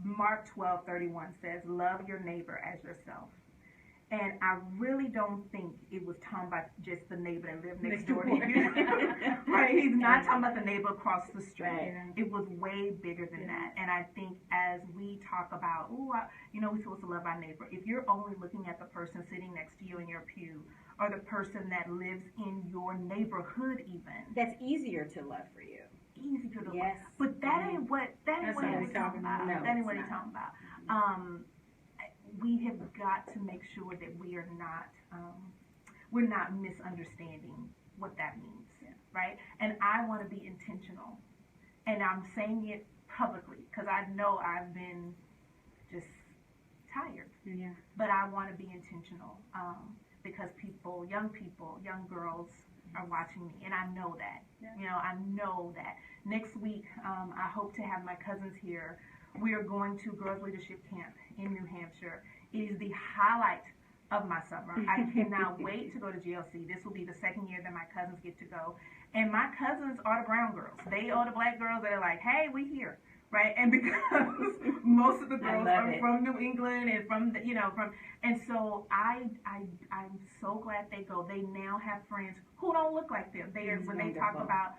Mark 12:31 says, love your neighbor as yourself. And I really don't think it was talking about just the neighbor that lived next door to you. Right? He's not talking about the neighbor across the street. Right. It was way bigger than that. And I think as we talk about, we're supposed to love our neighbor. If you're only looking at the person sitting next to you in your pew, or the person that lives in your neighborhood even. That's easier to love for you. Easier to Yes. love. But that ain't what he's talking about. No, That ain't what it's he's not. talking about. We have got to make sure that we are not we're not misunderstanding what that means, right? And I want to be intentional, and I'm saying it publicly because I know I've been just tired. Yeah. But I want to be intentional because young girls are watching me, and I know that. I know that. Next week, I hope to have my cousins here. We are going to Girls Leadership Camp in New Hampshire. It is the highlight of my summer. I cannot wait to go to GLC. This will be the second year that my cousins get to go. And my cousins are the brown girls. They are the black girls that are like, hey, we here. Right, and because most of the girls are from New England and from and so I'm so glad they go. They now have friends who don't look like them. When they talk about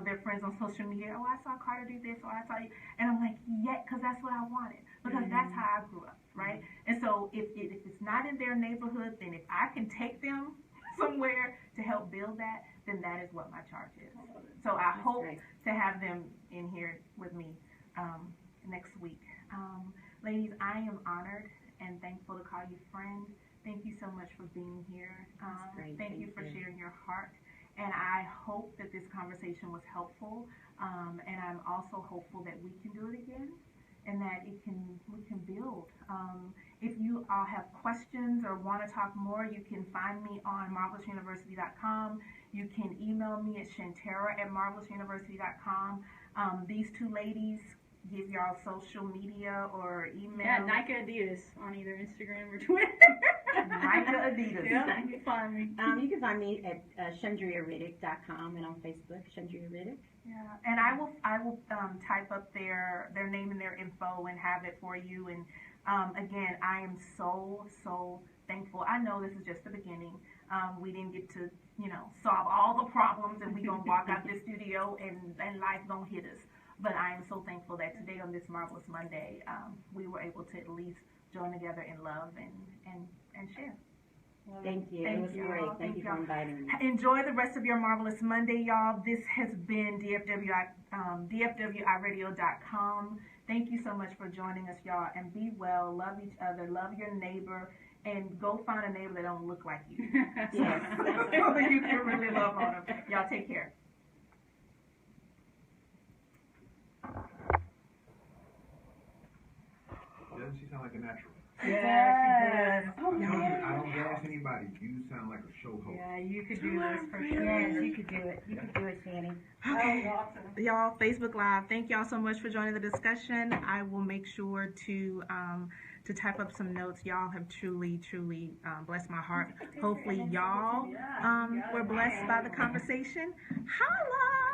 their friends on social media. Oh, I saw Carter do this, or I saw you, and I'm like, yeah, because that's what I wanted, because that's how I grew up, right? And so if it's not in their neighborhood, then if I can take them somewhere to help build that, then that is what my charge is. So I hope to have them in here with me next week. Ladies, I am honored and thankful to call you friend. Thank you so much for being here. Thank you for sharing your heart. And I hope that this conversation was helpful. And I'm also hopeful that we can do it again and that we can build. If you all have questions or want to talk more, you can find me on marvelousuniversity.com. You can email me at shantara@marvelousuniversity.com. These two ladies give y'all social media or email. Yeah, Nike Adidas on either Instagram or Twitter. Nike Adidas. Yeah, you can find me. You can find me at ShandriaRiddick.com and on Facebook, Shandria Riddick. Yeah, and I will type up their name and their info and have it for you. And again, I am so thankful. I know this is just the beginning. We didn't get to solve all the problems, and we gonna walk out this studio and life gonna hit us. But I am so thankful that today on this Marvelous Monday, we were able to at least join together in love and share. Thank you. It was great. Thank you for inviting me. Enjoy the rest of your Marvelous Monday, y'all. This has been DFWIRadio.com. Thank you so much for joining us, y'all. And be well. Love each other. Love your neighbor. And go find a neighbor that don't look like you. Yes. So that you can really love on them. Y'all take care. Doesn't she sound like a natural? Yes. Oh, I don't gas anybody. You sound like a show host. Yeah, you could do this for sure. Yes, you could do it. You could do it, Shanny. Okay. That was awesome. Y'all, Facebook Live, thank y'all so much for joining the discussion. I will make sure to type up some notes. Y'all have truly blessed my heart. Hopefully y'all were blessed by the conversation. Holla!